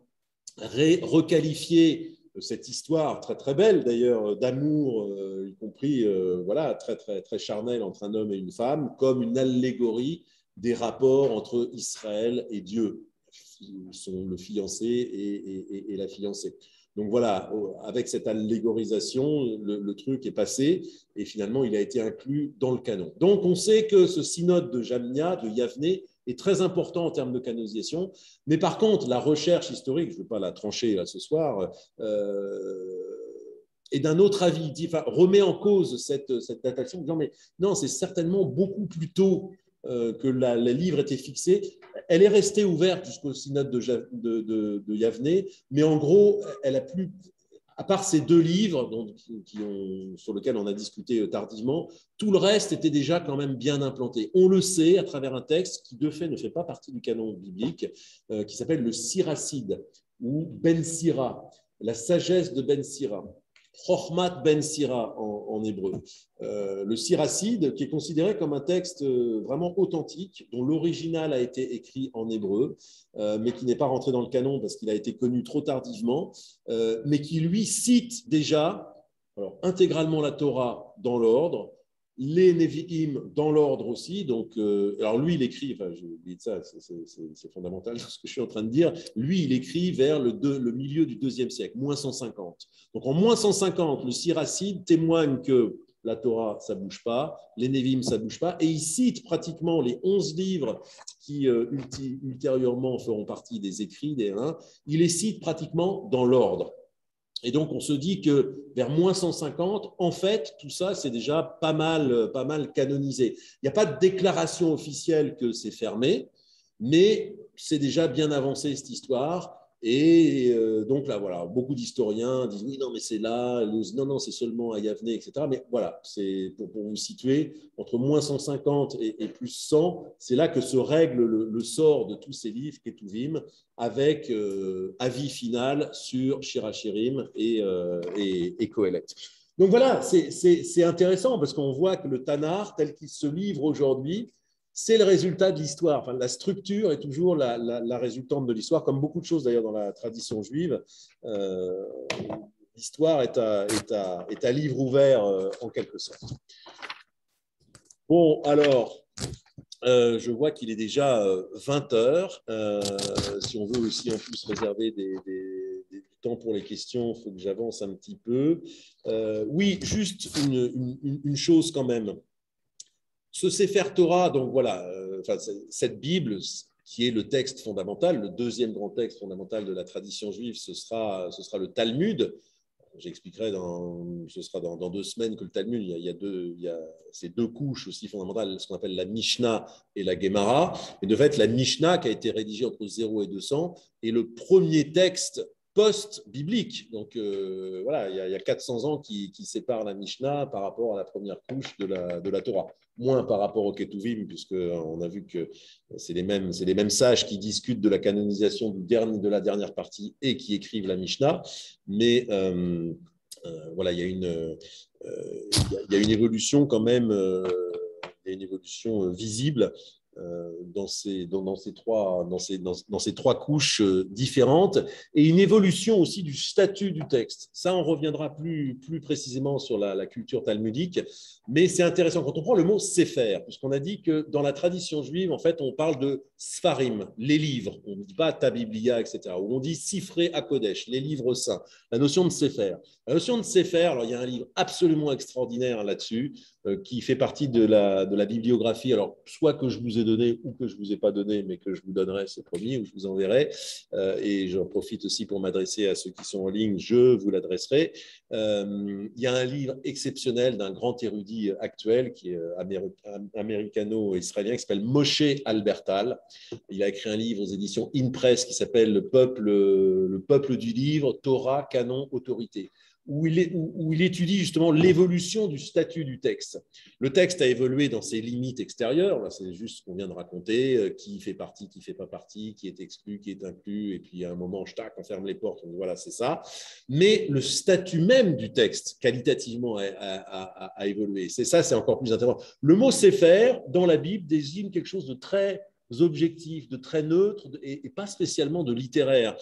requalifié cette histoire très très belle d'ailleurs d'amour, y compris voilà, très, très, très charnel entre un homme et une femme, comme une allégorie des rapports entre Israël et Dieu, le fiancé et la fiancée. Donc voilà, avec cette allégorisation, le truc est passé et finalement il a été inclus dans le canon. Donc on sait que ce synode de Jamnia, de Yavne, est très important en termes de canonisation. Mais par contre, la recherche historique, je ne veux pas la trancher là ce soir, et d'un autre avis, remet en cause cette datation, disant mais non, c'est certainement beaucoup plus tôt que le livre était fixé. Elle est restée ouverte jusqu'au synode de Yavne, mais en gros, elle a plus, à part ces 2 livres sur lesquels on a discuté tardivement, tout le reste était déjà quand même bien implanté. On le sait à travers un texte qui, de fait, ne fait pas partie du canon biblique, qui s'appelle le Siracide, ou Ben Sira, la sagesse de Ben Sira. Chochmat Ben Sira en hébreu. Le Siracide, qui est considéré comme un texte vraiment authentique, dont l'original a été écrit en hébreu, mais qui n'est pas rentré dans le canon parce qu'il a été connu trop tardivement, mais qui lui cite déjà intégralement la Torah dans l'ordre, les Nevi'im dans l'ordre aussi. Donc, alors lui, il écrit, enfin, j'ai oublié de ça, c'est fondamental ce que je suis en train de dire. Lui, il écrit vers le milieu du IIe siècle, moins 150. Donc, en moins 150, le Siracide témoigne que la Torah, ça ne bouge pas, les Nevi'im, ça ne bouge pas, et il cite pratiquement les 11 livres qui ultérieurement feront partie des écrits, il les cite pratiquement dans l'ordre. Et donc, on se dit que vers moins 150, en fait, tout ça, c'est déjà pas mal canonisé. Il n'y a pas de déclaration officielle que c'est fermé, mais c'est déjà bien avancé cette histoire. Et donc là, voilà, beaucoup d'historiens disent oui, non, mais c'est là, non, c'est seulement à Yavne, etc. Mais voilà, c'est pour vous situer, entre moins 150 et plus 100, c'est là que se règle le sort de tous ces livres, Ketuvim, avec avis final sur Shir HaShirim et Qoheleth. Donc voilà, c'est intéressant parce qu'on voit que le Tanar, tel qu'il se livre aujourd'hui, c'est le résultat de l'histoire. Enfin, la structure est toujours la résultante de l'histoire, comme beaucoup de choses d'ailleurs dans la tradition juive. L'histoire est à livre ouvert en quelque sorte. Bon, alors, je vois qu'il est déjà 20 heures. Si on veut aussi en plus réserver du temps pour les questions, il faut que j'avance un petit peu. Oui, juste une chose quand même. Ce Sefer Torah, donc voilà, cette Bible qui est le texte fondamental, le deuxième grand texte fondamental de la tradition juive, ce sera le Talmud. J'expliquerai ce sera dans 2 semaines que le Talmud, il y a ces 2 couches aussi fondamentales, ce qu'on appelle la Mishnah et la Gemara. Et de fait, la Mishnah, qui a été rédigée entre 0 et 200, est le premier texte post-biblique. Donc voilà, il y a 400 ans qui séparent la Mishnah par rapport à la première couche de la Torah. Moins par rapport au Ketuvim, puisqu'on a vu que c'est les mêmes sages qui discutent de la canonisation de la dernière partie et qui écrivent la Mishnah. Mais voilà, il y a une évolution quand même, il y a une évolution visible. dans ces trois couches différentes, et une évolution aussi du statut du texte. Ça, on reviendra plus précisément sur la culture talmudique, mais c'est intéressant quand on prend le mot Sefer, puisqu'on a dit que dans la tradition juive, en fait, on parle de Sfarim, les livres, on ne dit pas ta Biblia, etc., ou on dit Sifrei HaKodesh, les livres saints, la notion de Sefer. La notion de Sefer, alors il y a un livre absolument extraordinaire là-dessus, qui fait partie de la bibliographie, alors soit que je vous ai donné ou que je ne vous ai pas donné, mais que je vous donnerai, c'est promis, ou je vous enverrai. Et j'en profite aussi pour m'adresser à ceux qui sont en ligne, je vous l'adresserai. Il y a un livre exceptionnel d'un grand érudit actuel qui est américano-israélien, qui s'appelle Moshe Albertal. Il a écrit un livre aux éditions InPress qui s'appelle Le peuple du livre, Torah, canon, autorité, où il étudie justement l'évolution du statut du texte. Le texte a évolué dans ses limites extérieures, là c'est juste ce qu'on vient de raconter, qui fait partie, qui ne fait pas partie, qui est exclu, qui est inclus, et puis à un moment, on ferme les portes, on dit voilà, c'est ça. Mais le statut même du texte, qualitativement, a évolué. C'est ça, c'est encore plus intéressant. Le mot Sefer, dans la Bible, désigne quelque chose de très objectif, de très neutre, et pas spécialement de littéraire.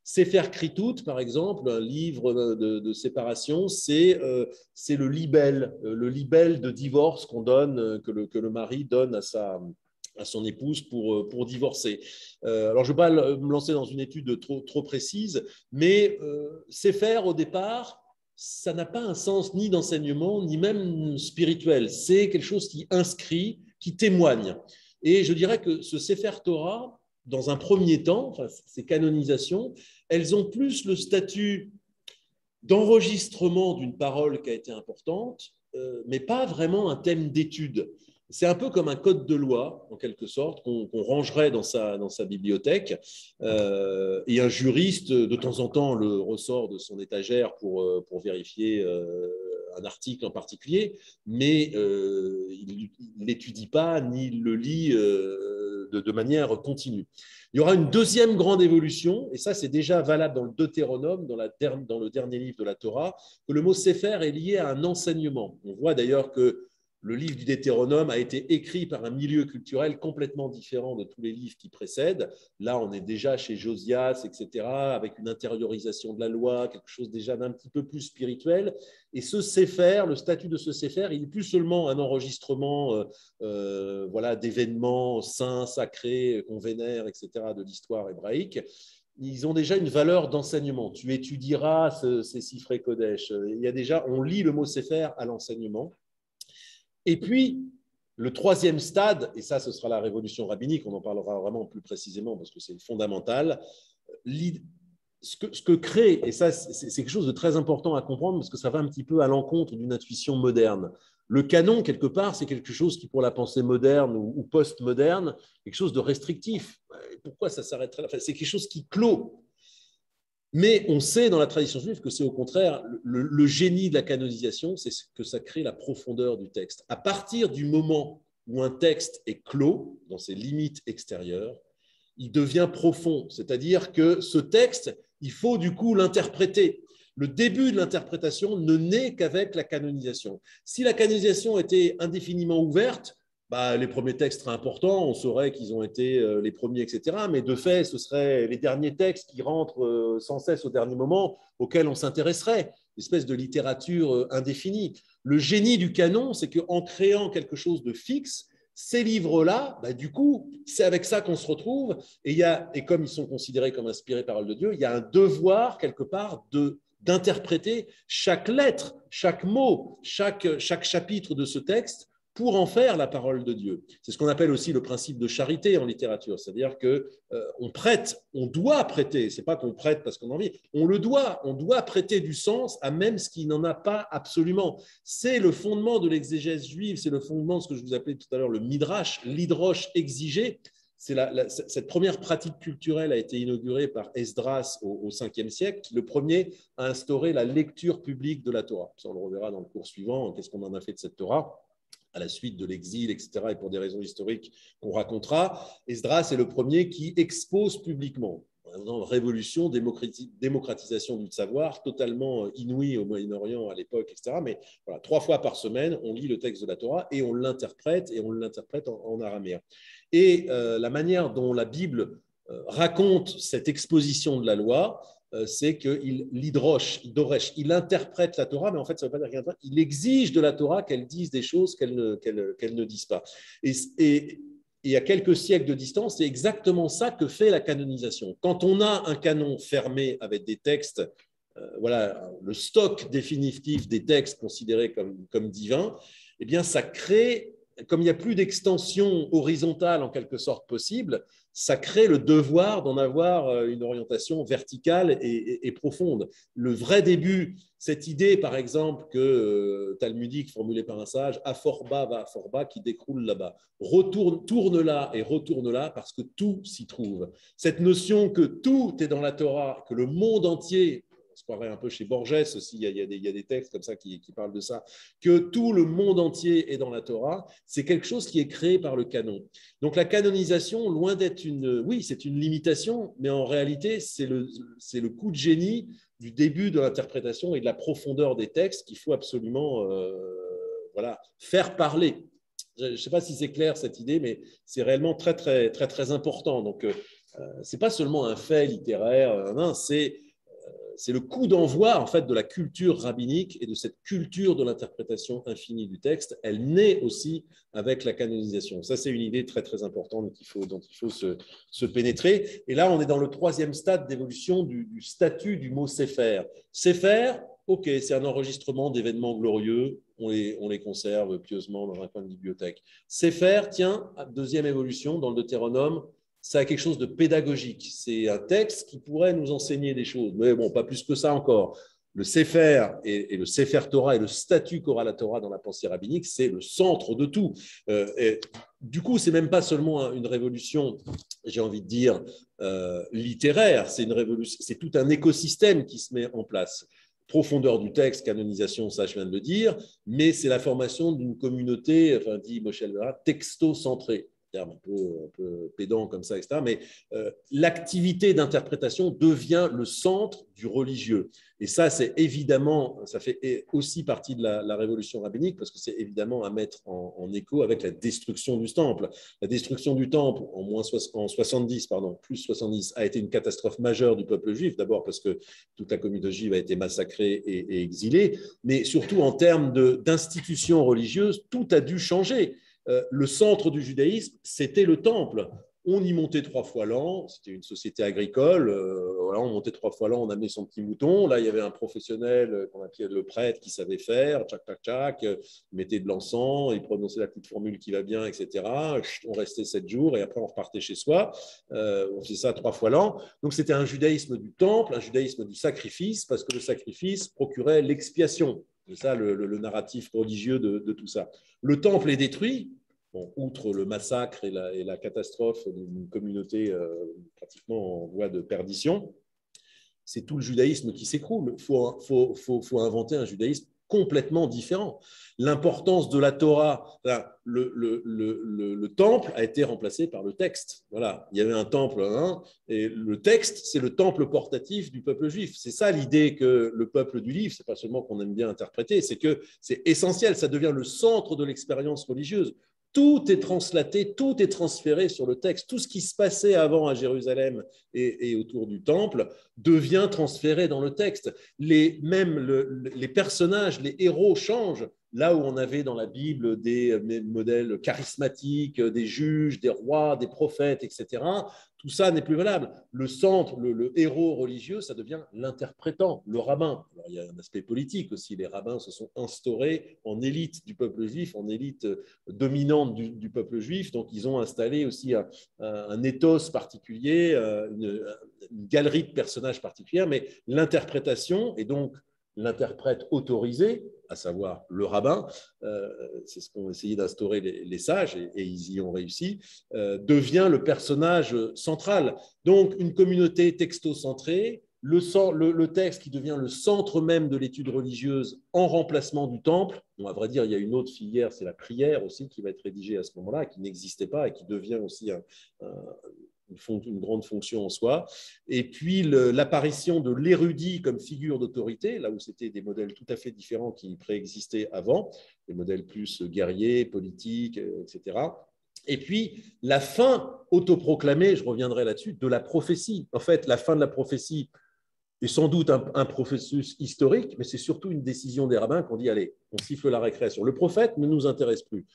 Sefer Kritout, par exemple, un livre de séparation, c'est le libelle de divorce qu'on donne, que le mari donne à son épouse pour divorcer. Alors, je ne vais pas me lancer dans une étude trop précise, mais Sefer, au départ, ça n'a pas un sens ni d'enseignement, ni même spirituel. C'est quelque chose qui inscrit, qui témoigne. Et je dirais que ce Sefer Torah, dans un premier temps, enfin, ces canonisations, elles ont plus le statut d'enregistrement d'une parole qui a été importante, mais pas vraiment un thème d'étude. C'est un peu comme un code de loi, en quelque sorte, qu'on rangerait dans sa bibliothèque. Et un juriste, de temps en temps, le ressort de son étagère pour vérifier un article en particulier, mais il ne l'étudie pas ni le lit de manière continue. Il y aura une deuxième grande évolution, et ça c'est déjà valable dans le Deutéronome, dans le dernier livre de la Torah, que le mot Sefer est lié à un enseignement. On voit d'ailleurs que le livre du Deutéronome a été écrit par un milieu culturel complètement différent de tous les livres qui précèdent. Là, on est déjà chez Josias, etc., avec une intériorisation de la loi, quelque chose déjà d'un petit peu plus spirituel. Et ce Sefer, le statut de ce Sefer, il n'est plus seulement un enregistrement voilà, d'événements saints, sacrés, qu'on vénère, etc., de l'histoire hébraïque. Ils ont déjà une valeur d'enseignement. Tu étudieras ces Sifrei Kodesh. Il y a déjà, on lit le mot Sefer à l'enseignement. Et puis, le troisième stade, et ça, ce sera la révolution rabbinique, on en parlera vraiment plus précisément parce que c'est fondamental, ce que crée, et ça, c'est quelque chose de très important à comprendre parce que ça va un petit peu à l'encontre d'une intuition moderne. Le canon, quelque part, c'est quelque chose qui, pour la pensée moderne ou post-moderne, quelque chose de restrictif. Pourquoi ça s'arrêterait là ? Enfin, c'est quelque chose qui clôt. Mais on sait dans la tradition juive que c'est au contraire le génie de la canonisation, c'est que ça crée la profondeur du texte. À partir du moment où un texte est clos dans ses limites extérieures, il devient profond. C'est-à-dire que ce texte, il faut du coup l'interpréter. Le début de l'interprétation ne naît qu'avec la canonisation. Si la canonisation était indéfiniment ouverte, les premiers textes seraient importants, on saurait qu'ils ont été les premiers, etc. Mais de fait, ce seraient les derniers textes qui rentrent sans cesse au dernier moment auxquels on s'intéresserait, une espèce de littérature indéfinie. Le génie du canon, c'est qu'en créant quelque chose de fixe, ces livres-là, du coup, c'est avec ça qu'on se retrouve. Et comme ils sont considérés comme inspirés parole de Dieu, il y a un devoir, quelque part, d'interpréter chaque lettre, chaque mot, chaque chapitre de ce texte pour en faire la parole de Dieu. C'est ce qu'on appelle aussi le principe de charité en littérature, c'est-à-dire qu'on prête, on doit prêter, c'est pas qu'on prête parce qu'on a envie, on doit prêter du sens à même ce qui n'en a pas absolument. C'est le fondement de l'exégèse juive, c'est le fondement de ce que je vous appelais tout à l'heure le midrash, l'hydrosh exigé. Cette première pratique culturelle a été inaugurée par Esdras au 5e siècle, le premier à instaurer la lecture publique de la Torah. Ça, on le reverra dans le cours suivant, qu'est-ce qu'on en a fait de cette Torah à la suite de l'exil, etc., et pour des raisons historiques qu'on racontera. Esdras est le premier qui expose publiquement. Révolution, démocratisation du savoir, totalement inouïe au Moyen-Orient à l'époque, etc. Mais voilà, 3 fois par semaine, on lit le texte de la Torah et on l'interprète en araméen. Et la manière dont la Bible raconte cette exposition de la loi, c'est qu'il l'idroche, il interprète la Torah, mais en fait, ça ne veut pas dire qu'il exige de la Torah qu'elle dise des choses qu'elle ne dise pas. Et il y a quelques siècles de distance, c'est exactement ça que fait la canonisation. Quand on a un canon fermé avec des textes, voilà, le stock définitif des textes considérés comme divins, eh bien, ça crée, comme il n'y a plus d'extension horizontale en quelque sorte possible, ça crée le devoir d'en avoir une orientation verticale et profonde. Le vrai début, cette idée, par exemple, que talmudique formulée par un sage, à fort bas va à fort bas, qui décroule là-bas. Tourne là et retourne là parce que tout s'y trouve. Cette notion que tout est dans la Torah, que le monde entier, on se croirait un peu chez Borges aussi, il y a des textes comme ça qui parlent de ça, que tout le monde entier est dans la Torah, c'est quelque chose qui est créé par le canon. Donc la canonisation, loin d'être oui, c'est une limitation, mais en réalité, c'est le coup de génie du début de l'interprétation et de la profondeur des textes qu'il faut absolument voilà, faire parler. Je ne sais pas si c'est clair cette idée, mais c'est réellement très, très, très, très important. Donc, ce n'est pas seulement un fait littéraire, non, c'est le coup d'envoi en fait de la culture rabbinique et de cette culture de l'interprétation infinie du texte. Elle naît aussi avec la canonisation. Ça, c'est une idée très très importante dont il faut se pénétrer. Et là, on est dans le troisième stade d'évolution du statut du mot Sefer. Sefer, ok, c'est un enregistrement d'événements glorieux. On les conserve pieusement dans un coin de bibliothèque. Sefer, tiens, deuxième évolution dans le Deutéronome, ça a quelque chose de pédagogique. C'est un texte qui pourrait nous enseigner des choses, mais bon, pas plus que ça encore. Le Sefer et le Sefer Torah et le statut qu'aura la Torah dans la pensée rabbinique, c'est le centre de tout. Et du coup, c'est même pas seulement une révolution, j'ai envie de dire, littéraire, c'est une révolution, c'est tout un écosystème qui se met en place. Profondeur du texte, canonisation, ça je viens de le dire, mais c'est la formation d'une communauté, enfin dit Moshe Elvera, texto-centrée. Un peu pédant comme ça, etc. Mais l'activité d'interprétation devient le centre du religieux. Et ça, c'est évidemment, ça fait aussi partie de la révolution rabbinique, parce que c'est évidemment à mettre en écho avec la destruction du temple. La destruction du temple en 70, plus 70, a été une catastrophe majeure du peuple juif, d'abord parce que toute la communauté juive a été massacrée et exilée, mais surtout en termes d'institutions religieuses, tout a dû changer. Le centre du judaïsme, c'était le temple. On y montait 3 fois l'an, c'était une société agricole, voilà, on montait 3 fois l'an, on amenait son petit mouton, là il y avait un professionnel qu'on appelait le prêtre qui savait faire, tchac, tchac, tchac, il mettait de l'encens, il prononçait la petite formule qui va bien, etc. On restait 7 jours et après on repartait chez soi, on faisait ça 3 fois l'an. Donc c'était un judaïsme du temple, un judaïsme du sacrifice, parce que le sacrifice procurait l'expiation. C'est ça le narratif religieux de tout ça. Le temple est détruit, bon, outre le massacre et la catastrophe d'une communauté pratiquement en voie de perdition. C'est tout le judaïsme qui s'écroule. Il faut inventer un judaïsme complètement différent. L'importance de la Torah, le temple a été remplacé par le texte. Voilà, il y avait un temple, hein, et le texte, c'est le temple portatif du peuple juif. C'est ça l'idée que le peuple du livre, c'est pas seulement qu'on aime bien interpréter, c'est que c'est essentiel, ça devient le centre de l'expérience religieuse. Tout est translaté, tout est transféré sur le texte. Tout ce qui se passait avant à Jérusalem et autour du temple devient transféré dans le texte. Les personnages, les héros changent. Là où on avait dans la Bible des modèles charismatiques, des juges, des rois, des prophètes, etc., tout ça n'est plus valable. Le centre, le héros religieux, ça devient l'interprétant, le rabbin. Alors, il y a un aspect politique aussi. Les rabbins se sont instaurés en élite du peuple juif, en élite dominante du peuple juif. Donc, ils ont installé aussi un ethos particulier, une galerie de personnages particuliers. Mais l'interprétation, et donc l'interprète autorisé, à savoir le rabbin, c'est ce qu'ont essayé d'instaurer les sages, et ils y ont réussi, devient le personnage central. Donc, une communauté texto-centrée, le texte qui devient le centre même de l'étude religieuse en remplacement du temple. Bon, à vrai dire, il y a une autre filière, c'est la prière aussi, qui va être rédigée à ce moment-là, qui n'existait pas et qui devient aussi une grande fonction en soi. Et puis l'apparition de l'érudit comme figure d'autorité, là où c'était des modèles tout à fait différents qui préexistaient avant, des modèles plus guerriers, politiques, etc. Et puis, la fin autoproclamée, je reviendrai là-dessus, de la prophétie. En fait, la fin de la prophétie est sans doute un processus historique, mais c'est surtout une décision des rabbins qu'on dit, allez, on siffle la récréation. Le prophète ne nous intéresse plus.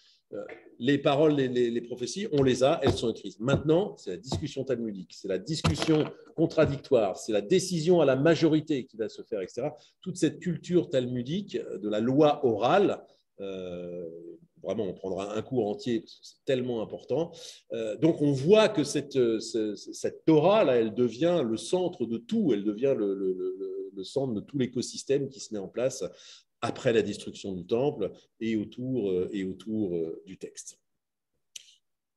Les paroles, les prophéties, on les a, elles sont écrites. Maintenant, c'est la discussion talmudique, c'est la discussion contradictoire, c'est la décision à la majorité qui va se faire, etc. Toute cette culture talmudique de la loi orale, vraiment, on prendra un cours entier parce que c'est tellement important. Donc, on voit que cette Torah, là, elle devient le centre de tout, elle devient le centre de tout l'écosystème qui se met en place après la destruction du temple et autour du texte.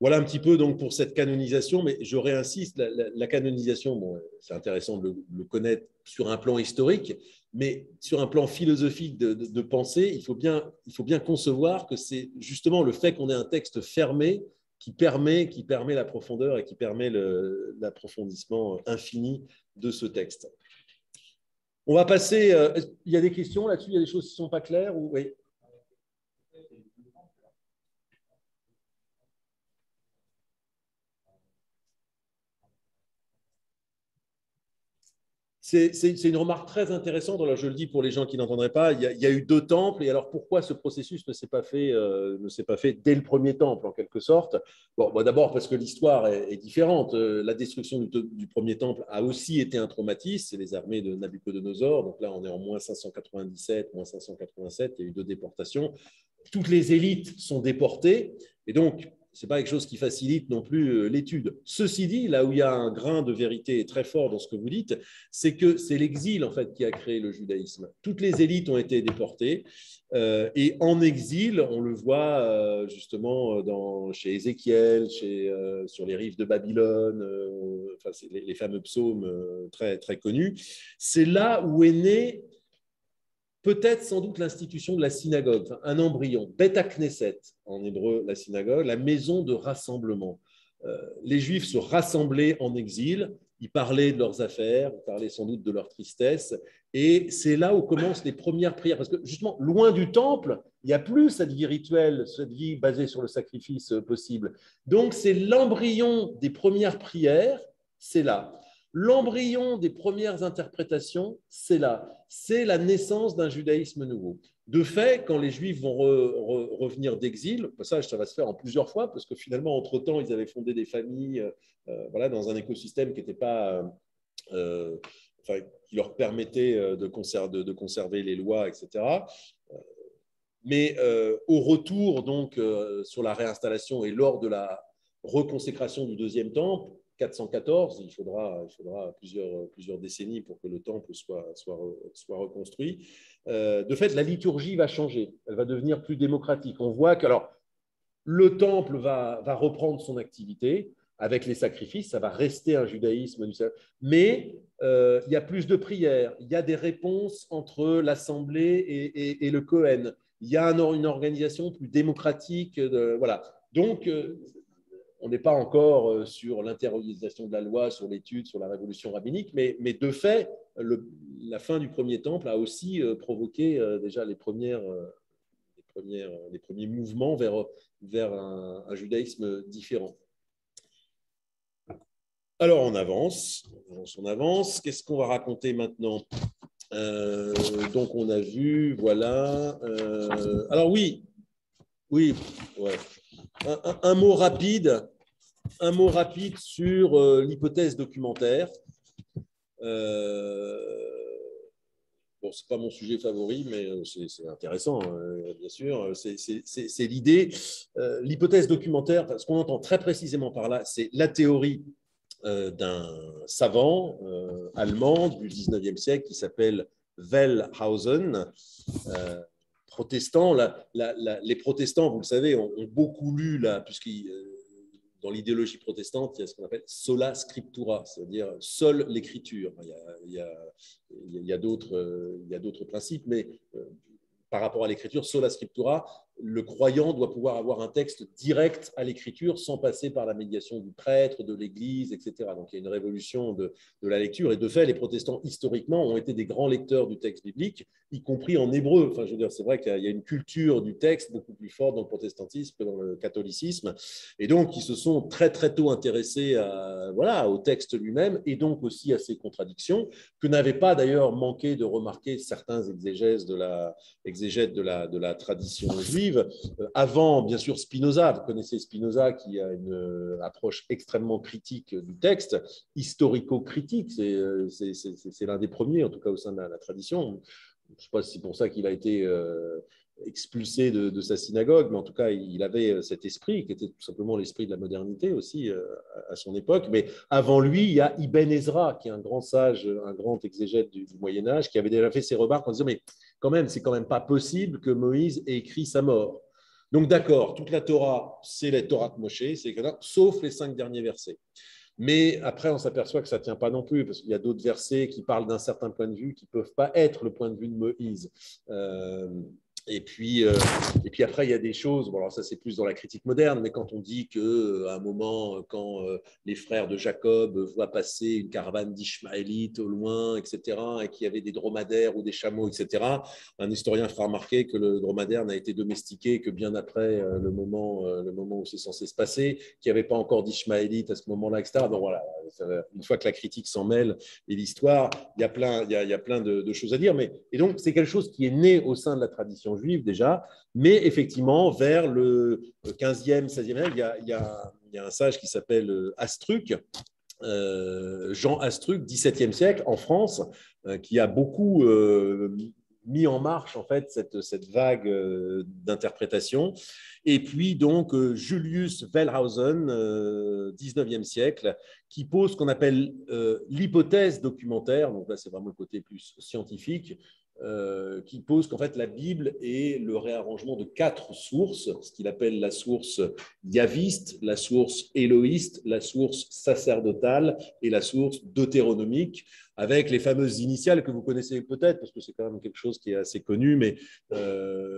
Voilà un petit peu donc pour cette canonisation, mais je réinsiste, la canonisation, bon, c'est intéressant de le connaître sur un plan historique, mais sur un plan philosophique de pensée, il faut bien concevoir que c'est justement le fait qu'on ait un texte fermé qui permet la profondeur et qui permet l'approfondissement infini de ce texte. On va passer. Il y a des questions là-dessus? Il y a des choses qui ne sont pas claires ou... Oui. C'est une remarque très intéressante. Alors, je le dis pour les gens qui n'entendraient pas. Il y a eu deux temples. Et alors, pourquoi ce processus ne s'est pas fait dès le premier temple, en quelque sorte? Bon, d'abord parce que l'histoire est différente. La destruction du premier temple a aussi été un traumatisme. C'est les armées de Nabucodonosor. Donc là, on est en moins 597, moins 587. Il y a eu deux déportations. Toutes les élites sont déportées. Et donc, ce n'est pas quelque chose qui facilite non plus l'étude. Ceci dit, là où il y a un grain de vérité très fort dans ce que vous dites, c'est que c'est l'exil en fait qui a créé le judaïsme. Toutes les élites ont été déportées et en exil, on le voit justement chez Ézéchiel, sur les rives de Babylone, enfin, c'est les fameux psaumes très, très connus. C'est là où est né peut-être sans doute l'institution de la synagogue, enfin, un embryon, Bet HaKnesset, en hébreu la synagogue, la maison de rassemblement. Les Juifs se rassemblaient en exil, ils parlaient de leurs affaires, ils parlaient sans doute de leur tristesse, et c'est là où commencent les premières prières, parce que justement, loin du temple, il n'y a plus cette vie rituelle, cette vie basée sur le sacrifice possible. Donc c'est l'embryon des premières prières, c'est là. L'embryon des premières interprétations, c'est là. C'est la naissance d'un judaïsme nouveau. De fait, quand les Juifs vont revenir d'exil, ça va se faire en plusieurs fois, parce que finalement, entre-temps, ils avaient fondé des familles voilà, dans un écosystème qui n'était pas... enfin, qui leur permettait de conserver les lois, etc. Mais au retour, donc, sur la réinstallation et lors de la reconsécration du deuxième temple, 414, il faudra plusieurs décennies pour que le temple soit reconstruit. De fait, la liturgie va changer, elle va devenir plus démocratique. On voit que alors, le temple va reprendre son activité avec les sacrifices, ça va rester un judaïsme, mais il y a plus de prières, il y a des réponses entre l'Assemblée et le Cohen, il y a une organisation plus démocratique. Voilà. Donc, on n'est pas encore sur l'intériorisation de la loi, sur l'étude, sur la révolution rabbinique, mais de fait, la fin du premier temple a aussi provoqué déjà les premiers mouvements vers un judaïsme différent. Alors, on avance. Qu'est-ce qu'on va raconter maintenant? Donc, on a vu, voilà. Alors, oui, ouais. Un mot rapide sur l'hypothèse documentaire. Bon, ce n'est pas mon sujet favori, mais c'est intéressant, bien sûr. C'est l'idée. L'hypothèse documentaire, ce qu'on entend très précisément par là, c'est la théorie d'un savant allemand du 19e siècle qui s'appelle Wellhausen, protestant. Les protestants, vous le savez, ont beaucoup lu, dans l'idéologie protestante, il y a ce qu'on appelle sola scriptura, c'est-à-dire seule l'écriture. Il y a d'autres principes, mais par rapport à l'écriture, sola scriptura, le croyant doit pouvoir avoir un texte direct à l'écriture sans passer par la médiation du prêtre, de l'Église, etc. Donc il y a une révolution de la lecture. Et de fait, les protestants, historiquement, ont été des grands lecteurs du texte biblique, y compris en hébreu. Enfin, je veux dire, c'est vrai qu'il y a une culture du texte beaucoup plus forte dans le protestantisme que dans le catholicisme. Et donc, ils se sont très, très tôt intéressés au texte lui-même et donc aussi à ses contradictions, que n'avaient pas d'ailleurs manqué de remarquer certains exégètes de la tradition juive. Avant, bien sûr, Spinoza, vous connaissez Spinoza qui a une approche extrêmement critique du texte, historico-critique, c'est l'un des premiers, en tout cas au sein de la tradition. Je ne sais pas si c'est pour ça qu'il a été expulsé de sa synagogue, mais en tout cas, il avait cet esprit, qui était tout simplement l'esprit de la modernité aussi à son époque. Mais avant lui, il y a Ibn Ezra, qui est un grand sage, un grand exégète du Moyen-Âge, qui avait déjà fait ses remarques en disant, mais quand même, c'est quand même pas possible que Moïse ait écrit sa mort. Donc d'accord, toute la Torah, c'est la Torah de Moshe, sauf les 5 derniers versets. Mais après, on s'aperçoit que ça ne tient pas non plus, parce qu'il y a d'autres versets qui parlent d'un certain point de vue qui ne peuvent pas être le point de vue de Moïse. Et puis après, il y a des choses, bon, alors ça c'est plus dans la critique moderne, mais quand on dit qu'à un moment, quand les frères de Jacob voient passer une caravane d'Ishmaélites au loin, etc., et qu'il y avait des dromadaires ou des chameaux, etc., un historien fera remarquer que le dromadaire n'a été domestiqué que bien après le moment où c'est censé se passer, qu'il n'y avait pas encore d'Ishmaélites à ce moment-là, etc. Donc voilà, une fois que la critique s'en mêle et l'histoire, il y a plein de choses à dire. Et donc, c'est quelque chose qui est né au sein de la tradition juive déjà, mais effectivement, vers le 15e, 16e, il y a un sage qui s'appelle Astruc, Jean Astruc, 17e siècle, en France, qui a beaucoup mis en marche en fait cette vague d'interprétation. Et puis donc Julius Wellhausen, 19e siècle, qui pose ce qu'on appelle l'hypothèse documentaire, donc là c'est vraiment le côté plus scientifique, qui pose qu'en fait la Bible est le réarrangement de 4 sources, ce qu'il appelle la source yaviste, la source éloïste, la source sacerdotale et la source deutéronomique, avec les fameuses initiales que vous connaissez peut-être, parce que c'est quand même quelque chose qui est assez connu, mais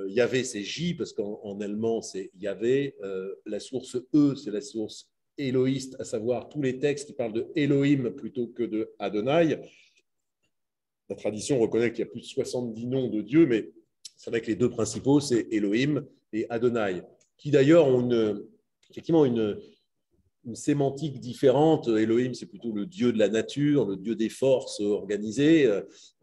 Yahvé c'est J, parce qu'en allemand c'est Yahvé, la source E c'est la source éloïste, à savoir tous les textes qui parlent de Elohim plutôt que de Adonai. La tradition reconnaît qu'il y a plus de 70 noms de Dieu, mais c'est vrai que les 2 principaux, c'est Elohim et Adonai, qui d'ailleurs ont effectivement une sémantique différente. Elohim, c'est plutôt le dieu de la nature, le dieu des forces organisées,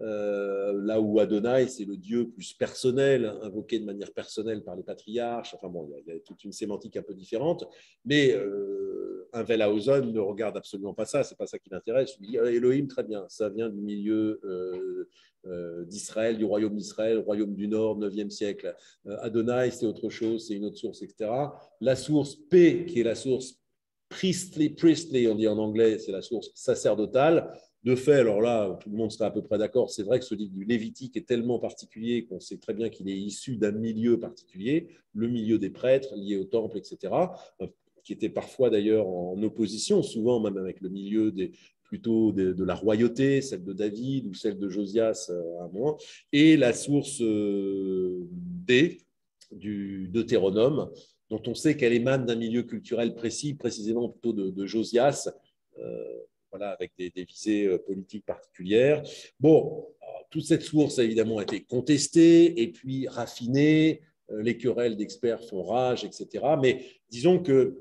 là où Adonai, c'est le dieu plus personnel, invoqué de manière personnelle par les patriarches. Enfin bon, il y a toute une sémantique un peu différente, mais un Wellhausen ne regarde absolument pas ça, c'est pas ça qui l'intéresse. Il dit Elohim, très bien, ça vient du milieu d'Israël, du royaume d'Israël, royaume du Nord, 9e siècle. Adonai, c'est autre chose, c'est une autre source, etc. La source P, qui est la source priestly, on dit en anglais, c'est la source sacerdotale. De fait, alors là, tout le monde sera à peu près d'accord, c'est vrai que ce livre du Lévitique est tellement particulier qu'on sait très bien qu'il est issu d'un milieu particulier, le milieu des prêtres liés au temple, etc., qui était parfois d'ailleurs en opposition, souvent même avec le milieu plutôt de la royauté, celle de David ou celle de Josias à moins, et la source D du Deutéronome, dont on sait qu'elle émane d'un milieu culturel précis, précisément plutôt de Josias, voilà, avec des visées politiques particulières. Bon, toute cette source a évidemment été contestée et puis raffinée. Les querelles d'experts font rage, etc. Mais disons que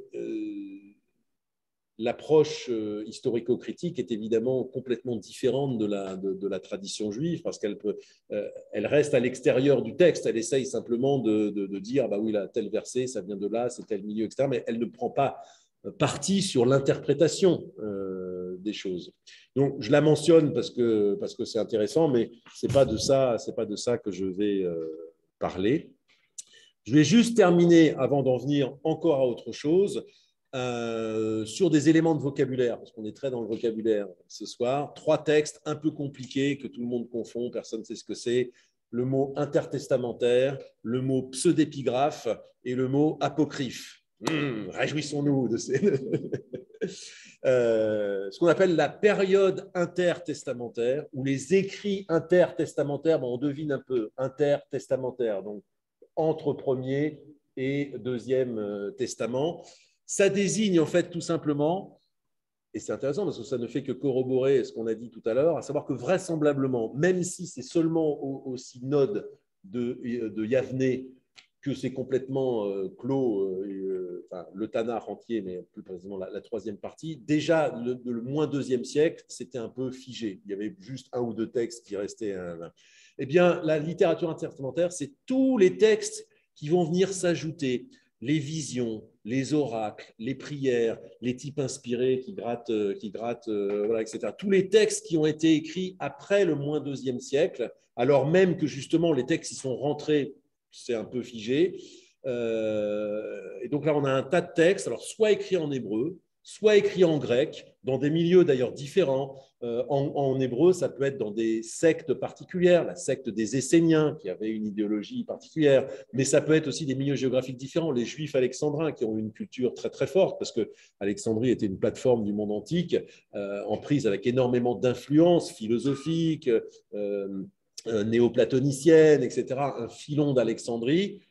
l'approche historico-critique est évidemment complètement différente de la tradition juive parce elle reste à l'extérieur du texte. Elle essaye simplement de dire, bah oui, là, tel verset, ça vient de là, c'est tel milieu, etc. Mais elle ne prend pas parti sur l'interprétation des choses. Donc, je la mentionne parce que c'est intéressant, mais c'est pas de ça que je vais parler. Je vais juste terminer, avant d'en venir encore à autre chose, sur des éléments de vocabulaire, parce qu'on est très dans le vocabulaire ce soir. 3 textes un peu compliqués que tout le monde confond, personne ne sait ce que c'est. Le mot intertestamentaire, le mot pseudépigraphe et le mot apocryphe. Réjouissons-nous de ces... ce qu'on appelle la période intertestamentaire ou les écrits intertestamentaires. Bon, on devine un peu intertestamentaire, donc entre Premier et Deuxième Testament. Ça désigne en fait tout simplement, et c'est intéressant parce que ça ne fait que corroborer ce qu'on a dit tout à l'heure, à savoir que vraisemblablement, même si c'est seulement au synode de Yavne que c'est complètement clos, enfin, le Tanakh entier, mais plus précisément la troisième partie, déjà le moins deuxième siècle, c'était un peu figé. Il y avait juste un ou deux textes qui restaient. Eh bien, la littérature intertestamentaire, c'est tous les textes qui vont venir s'ajouter, les visions, les oracles, les prières, les types inspirés qui grattent, voilà, etc. Tous les textes qui ont été écrits après le moins deuxième siècle, alors même que justement les textes y sont rentrés, c'est un peu figé. Et donc là, on a un tas de textes, alors soit écrits en hébreu, soit écrits en grec, dans des milieux d'ailleurs différents. En hébreu, ça peut être dans des sectes particulières, la secte des Esséniens, qui avait une idéologie particulière, mais ça peut être aussi des milieux géographiques différents. Les Juifs alexandrins, qui ont une culture très très forte, parce que Alexandrie était une plateforme du monde antique, en prise avec énormément d'influences philosophiques, néoplatoniciennes, etc., un filon d'Alexandrie,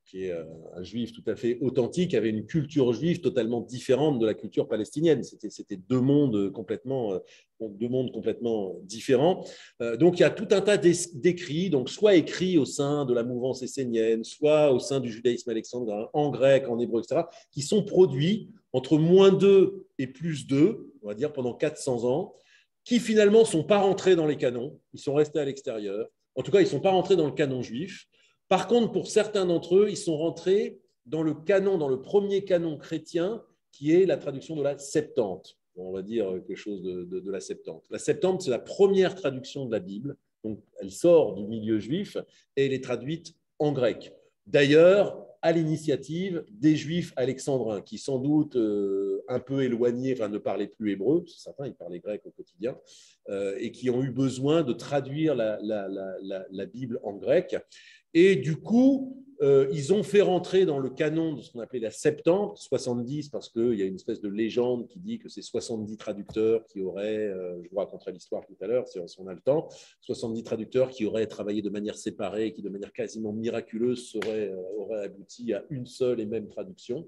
qui est un juif tout à fait authentique, avait une culture juive totalement différente de la culture palestinienne. C'était deux mondes complètement différents. Donc, il y a tout un tas d'écrits, donc soit écrits au sein de la mouvance essénienne, soit au sein du judaïsme alexandrin, en grec, en hébreu, etc., qui sont produits entre -2 et +2, on va dire, pendant 400 ans, qui finalement ne sont pas rentrés dans les canons, ils sont restés à l'extérieur. En tout cas, ils ne sont pas rentrés dans le canon juif. Par contre, pour certains d'entre eux, ils sont rentrés dans le canon, dans le premier canon chrétien, qui est la traduction de la Septante. On va dire quelque chose de la Septante. La Septante, c'est la première traduction de la Bible. Donc, elle sort du milieu juif et elle est traduite en grec. D'ailleurs, à l'initiative des Juifs alexandrins, qui sans doute un peu éloignés, enfin ne parlaient plus hébreu, certains ils parlaient grec au quotidien, et qui ont eu besoin de traduire la Bible en grec. Et du coup, ils ont fait rentrer dans le canon de ce qu'on appelait la Septante, 70, parce qu'il y a une espèce de légende qui dit que c'est 70 traducteurs qui auraient, je vous raconterai l'histoire tout à l'heure, si on a le temps, 70 traducteurs qui auraient travaillé de manière séparée, qui de manière quasiment miraculeuse auraient abouti à une seule et même traduction.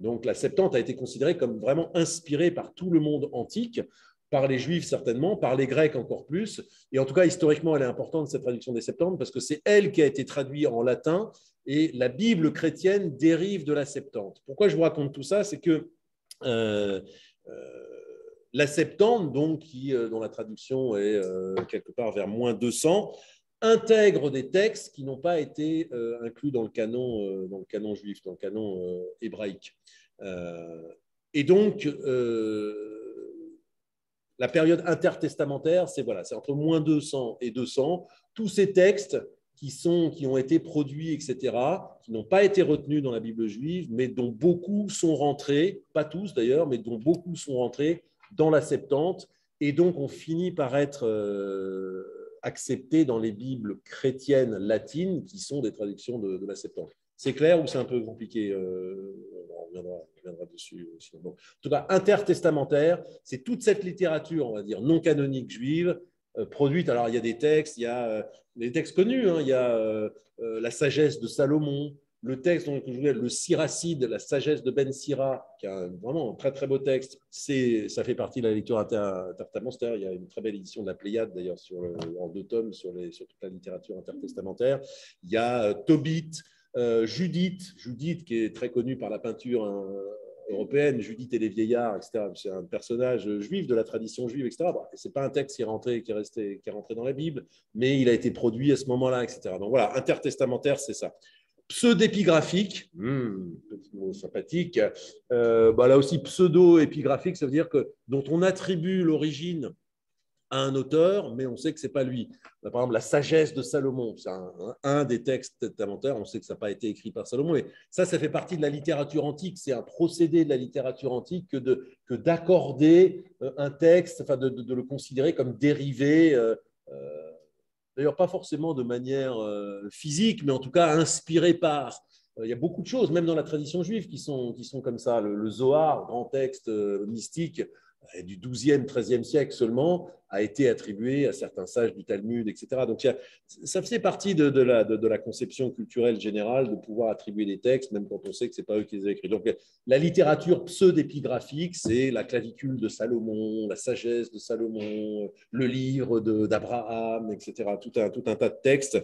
Donc la Septante a été considérée comme vraiment inspirée par tout le monde antique, par les Juifs certainement, par les Grecs encore plus. Et en tout cas, historiquement, elle est importante, cette traduction des Septantes, parce que c'est elle qui a été traduite en latin, et la Bible chrétienne dérive de la Septante. Pourquoi je vous raconte tout ça? C'est que la Septante, donc, dont la traduction est quelque part vers -200, intègre des textes qui n'ont pas été inclus dans le canon juif, dans le canon hébraïque. Et donc, la période intertestamentaire, c'est voilà, entre -200 et 200. Tous ces textes qui ont été produits, etc., qui n'ont pas été retenus dans la Bible juive, mais dont beaucoup sont rentrés, pas tous d'ailleurs, mais dont beaucoup sont rentrés dans la Septante, et donc on finit par être acceptés dans les Bibles chrétiennes latines, qui sont des traductions de la Septante. C'est clair ou c'est un peu compliqué? On reviendra dessus. Bon. En tout cas, intertestamentaire, c'est toute cette littérature, on va dire, non canonique juive, produite. Alors, il y a des textes, il y a des textes connus, hein, il y a la sagesse de Salomon, le texte, donc, le Siracide, la sagesse de Ben Sira, qui a vraiment un très très beau texte. Ça fait partie de la lecture intertestamentaire. Il y a une très belle édition de la Pléiade, d'ailleurs, en 2 tomes sur toute la littérature intertestamentaire. Il y a Tobit, Judith, qui est très connue par la peinture européenne, Judith et les vieillards, etc. C'est un personnage juif de la tradition juive, etc. Bon, ce n'est pas un texte qui est rentré dans la Bible, mais il a été produit à ce moment-là, etc. Donc voilà, intertestamentaire, c'est ça. Pseudo-épigraphique, petit mot sympathique, là aussi pseudo-épigraphique, ça veut dire dont on attribue l'origine à un auteur, mais on sait que ce n'est pas lui. Par exemple, la sagesse de Salomon, c'est un des textes testamentaires, on sait que ça n'a pas été écrit par Salomon, mais ça fait partie de la littérature antique, c'est un procédé de la littérature antique que d'accorder un texte, enfin de le considérer comme dérivé, d'ailleurs pas forcément de manière physique, mais en tout cas inspiré par. Il y a beaucoup de choses, même dans la tradition juive, qui sont comme ça. Le Zohar, grand texte mystique, du XIIe, XIIIe siècle seulement, a été attribué à certains sages du Talmud, etc. Donc, ça faisait partie de la conception culturelle générale de pouvoir attribuer des textes, même quand on sait que ce n'est pas eux qui les ont écrits. Donc, la littérature pseudépigraphique, c'est la clavicule de Salomon, la sagesse de Salomon, le livre d'Abraham, etc. Tout un tas de textes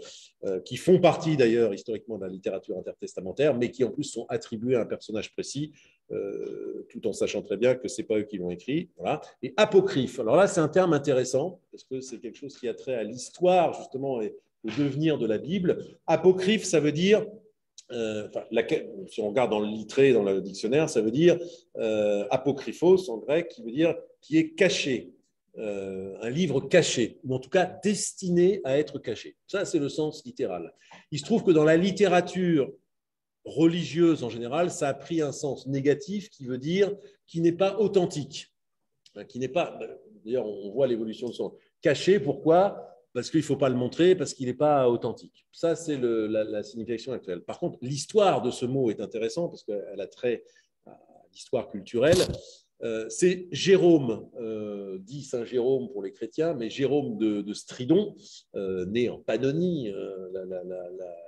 qui font partie d'ailleurs historiquement de la littérature intertestamentaire, mais qui en plus sont attribués à un personnage précis, tout en sachant très bien que ce n'est pas eux qui l'ont écrit. Voilà. Et apocryphe, alors là c'est un terme intéressant, parce que c'est quelque chose qui a trait à l'histoire justement et au devenir de la Bible. Apocryphe, ça veut dire, si on regarde dans le littré, dans le dictionnaire, ça veut dire apokryphos en grec, qui veut dire qui est caché. Un livre caché, ou en tout cas destiné à être caché. Ça, c'est le sens littéral. Il se trouve que dans la littérature religieuse en général, ça a pris un sens négatif qui veut dire qui n'est pas authentique, qui n'est pas. D'ailleurs, on voit l'évolution de son caché. Pourquoi ? Parce qu'il ne faut pas le montrer, parce qu'il n'est pas authentique. Ça, c'est la signification actuelle. Par contre, l'histoire de ce mot est intéressante parce qu'elle a trait à l'histoire culturelle. C'est Jérôme, dit Saint Jérôme pour les chrétiens, mais Jérôme de Stridon, né en Pannonie,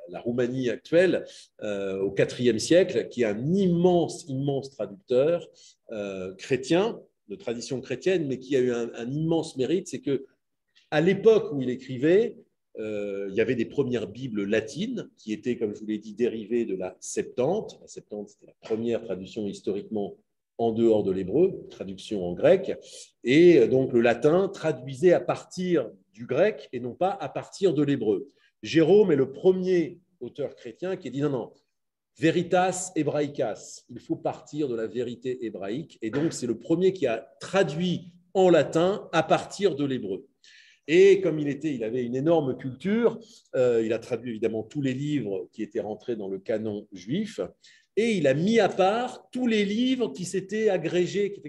la Roumanie actuelle, au IVe siècle, qui est un immense traducteur chrétien, de tradition chrétienne, mais qui a eu un immense mérite, c'est qu'à l'époque où il écrivait, il y avait des premières Bibles latines qui étaient, comme je vous l'ai dit, dérivées de la Septante. La Septante, c'était la première traduction historiquement en dehors de l'hébreu, traduction en grec, et donc le latin traduisait à partir du grec et non pas à partir de l'hébreu. Jérôme est le premier auteur chrétien qui a dit non, veritas hebraicas, il faut partir de la vérité hébraïque, et donc c'est le premier qui a traduit en latin à partir de l'hébreu. Et comme il avait une énorme culture, il a traduit évidemment tous les livres qui étaient rentrés dans le canon juif, et il a mis à part tous les livres qui s'étaient agrégés, qui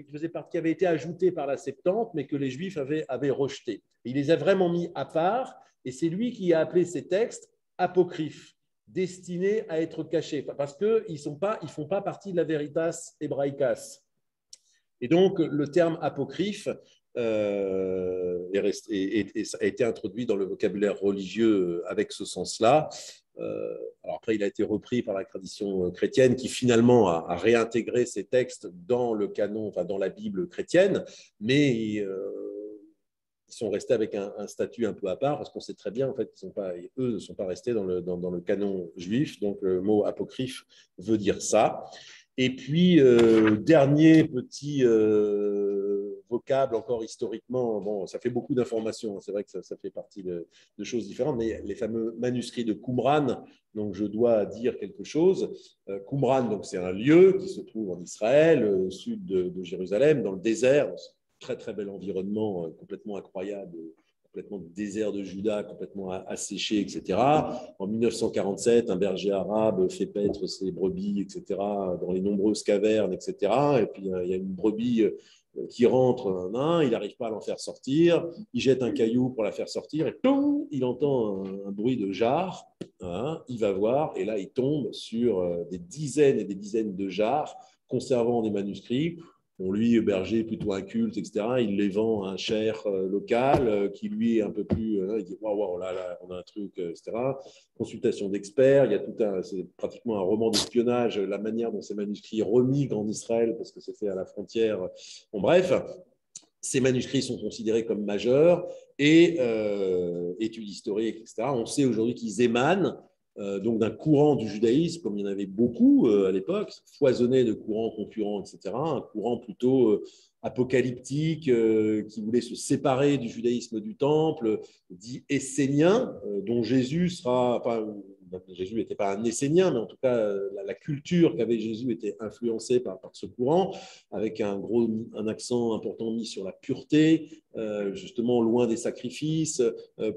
avaient été ajoutés par la Septante, mais que les Juifs avaient rejetés. Il les a vraiment mis à part, et c'est lui qui a appelé ces textes apocryphes, destinés à être cachés, parce qu'ils ne font pas partie de la veritas hebraicas. Et donc, le terme apocryphe a été introduit dans le vocabulaire religieux avec ce sens-là. Alors après, il a été repris par la tradition chrétienne qui finalement a réintégré ces textes dans le canon, enfin dans la Bible chrétienne, mais ils sont restés avec un statut un peu à part parce qu'on sait très bien en fait eux ne sont pas restés dans le canon juif. Donc le mot apocryphe veut dire ça. Et puis, dernier petit vocable, encore historiquement, bon, ça fait beaucoup d'informations, c'est vrai que ça fait partie de choses différentes, mais les fameux manuscrits de Qumran, donc je dois dire quelque chose. Qumran, c'est un lieu qui se trouve en Israël, au sud de Jérusalem, dans le désert, très très bel environnement, complètement incroyable, complètement désert de Juda, complètement asséché, etc. En 1947, un berger arabe fait paître ses brebis, etc., dans les nombreuses cavernes, etc. Et puis, il y a une brebis qui rentre, il n'arrive pas à l'en faire sortir, il jette un caillou pour la faire sortir, et toum, il entend un bruit de jarre, il va voir, et là, il tombe sur des dizaines et des dizaines de jarres conservant des manuscrits. Bon, lui, berger plutôt inculte, etc., il les vend à un cher local qui, lui, est un peu plus... il dit, waouh, là, on a un truc, etc. Consultation d'experts, c'est pratiquement un roman d'espionnage, la manière dont ces manuscrits remigrent en Israël, parce que c'est fait à la frontière. Bon, bref, ces manuscrits sont considérés comme majeurs et études historiques, etc. On sait aujourd'hui qu'ils émanent donc d'un courant du judaïsme, comme il y en avait beaucoup à l'époque, foisonné de courants concurrents, etc. Un courant plutôt apocalyptique qui voulait se séparer du judaïsme du temple, dit essénien, dont Jésus sera... Enfin, Jésus n'était pas un essénien, mais en tout cas, la culture qu'avait Jésus était influencée par ce courant, avec un accent important mis sur la pureté, justement loin des sacrifices,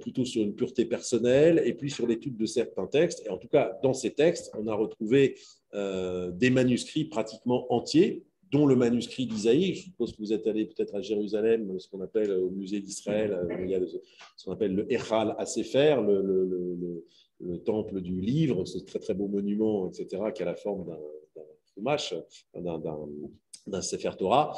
plutôt sur une pureté personnelle, et puis sur l'étude de certains textes. Et en tout cas, dans ces textes, on a retrouvé des manuscrits pratiquement entiers, dont le manuscrit d'Isaïe. Je suppose que vous êtes allé peut-être à Jérusalem, ce qu'on appelle au musée d'Israël, il y a ce qu'on appelle le Echal HaSefer, le temple du livre, ce très très beau monument, etc., qui a la forme d'un chumash, d'un Sefer Torah,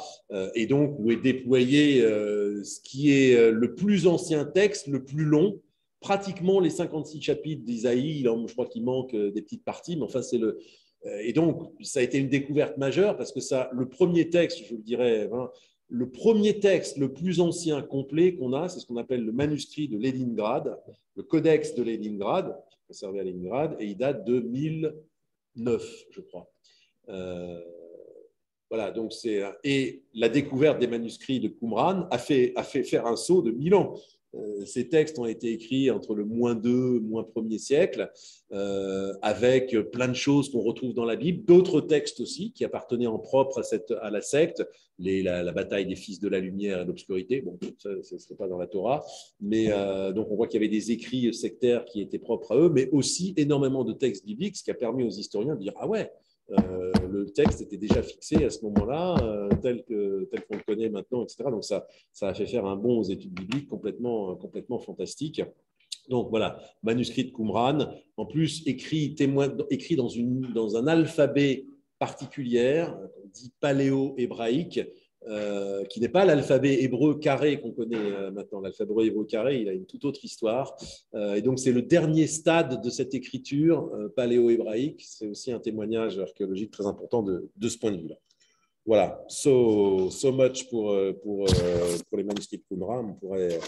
et donc où est déployé ce qui est le plus ancien texte, le plus long, pratiquement les 56 chapitres d'Isaïe. Je crois qu'il manque des petites parties, mais enfin, c'est le. Et donc, ça a été une découverte majeure parce que ça, le premier texte, je vous le dirais, hein, le premier texte le plus ancien complet qu'on a, c'est ce qu'on appelle le manuscrit de Léningrad, le codex de Léningrad, conservé à Léningrad, et il date de 1009, je crois. Voilà, donc et la découverte des manuscrits de Qumran a fait faire un saut de 1000 ans. Ces textes ont été écrits entre le -2, -1er siècle, avec plein de choses qu'on retrouve dans la Bible, d'autres textes aussi qui appartenaient en propre à la secte, la bataille des fils de la lumière et de l'obscurité. Bon, ça, ce n'est pas dans la Torah, mais donc on voit qu'il y avait des écrits sectaires qui étaient propres à eux, mais aussi énormément de textes bibliques, ce qui a permis aux historiens de dire ah ouais. Le texte était déjà fixé à ce moment-là, tel qu'on le connaît maintenant, etc. Donc ça a fait faire un bond aux études bibliques complètement fantastique. Donc voilà, manuscrit de Qumran, en plus écrit dans un alphabet particulier, dit paléo-hébraïque, qui n'est pas l'alphabet hébreu carré qu'on connaît maintenant. L'alphabet hébreu carré, il a une toute autre histoire. Et donc, c'est le dernier stade de cette écriture paléo-hébraïque. C'est aussi un témoignage archéologique très important de ce point de vue-là. Voilà, so much pour les manuscrits de Qumran. On pourrait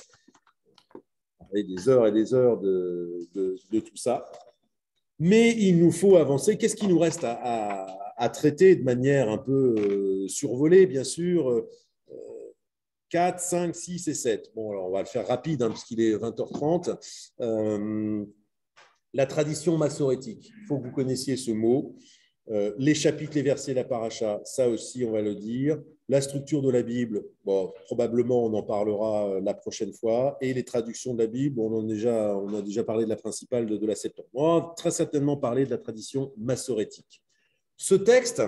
parler des heures et des heures de tout ça. Mais il nous faut avancer. Qu'est-ce qui nous reste à traiter de manière un peu survolée, bien sûr, 4, 5, 6 et 7. Bon, alors on va le faire rapide, hein, puisqu'il est 20h30. La tradition massorétique. Il faut que vous connaissiez ce mot. Les chapitres, les versets, la paracha, ça aussi, on va le dire. La structure de la Bible, bon, probablement, on en parlera la prochaine fois. Et les traductions de la Bible, on a déjà parlé de la principale de la Septante. On va très certainement parler de la tradition massorétique. Ce texte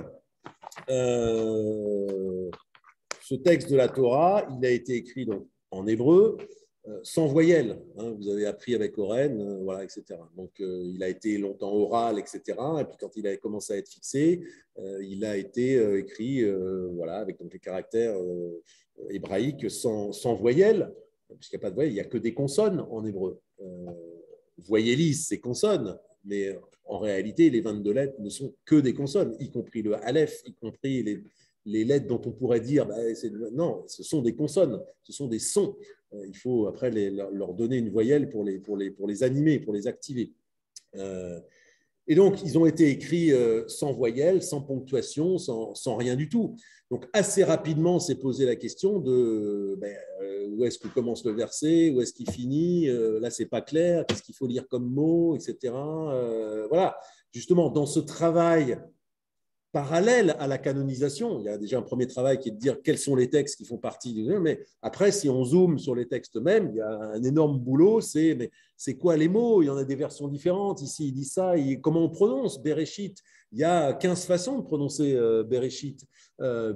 de la Torah, il a été écrit donc, en hébreu, sans voyelles. Hein, vous avez appris avec Oren, voilà, etc. Donc, il a été longtemps oral, etc. Et puis, quand il a commencé à être fixé, il a été écrit voilà, avec donc, les caractères hébraïques sans voyelles, puisqu'il n'y a pas de voyelles, il n'y a que des consonnes en hébreu. Voyellise, c'est consonnes, mais en réalité, les 22 lettres ne sont que des consonnes, y compris le aleph, y compris les lettres dont on pourrait dire non, ce sont des consonnes, ce sont des sons. Il faut après leur donner une voyelle pour les animer, pour les activer. Et donc, ils ont été écrits sans voyelle, sans ponctuation, sans rien du tout. Donc, assez rapidement, s'est posé la question de où est-ce que commence le verset, où est-ce qu'il finit, là, c'est pas clair, qu'est-ce qu'il faut lire comme mot, etc. Voilà, justement, dans ce travail parallèle à la canonisation. Il y a déjà un premier travail qui est de dire quels sont les textes qui font partie du... Mais après, si on zoome sur les textes même, il y a un énorme boulot. Mais c'est quoi les mots? Il y en a des versions différentes. Ici, il dit ça. Comment on prononce Bereshit? Il y a 15 façons de prononcer Bereshit,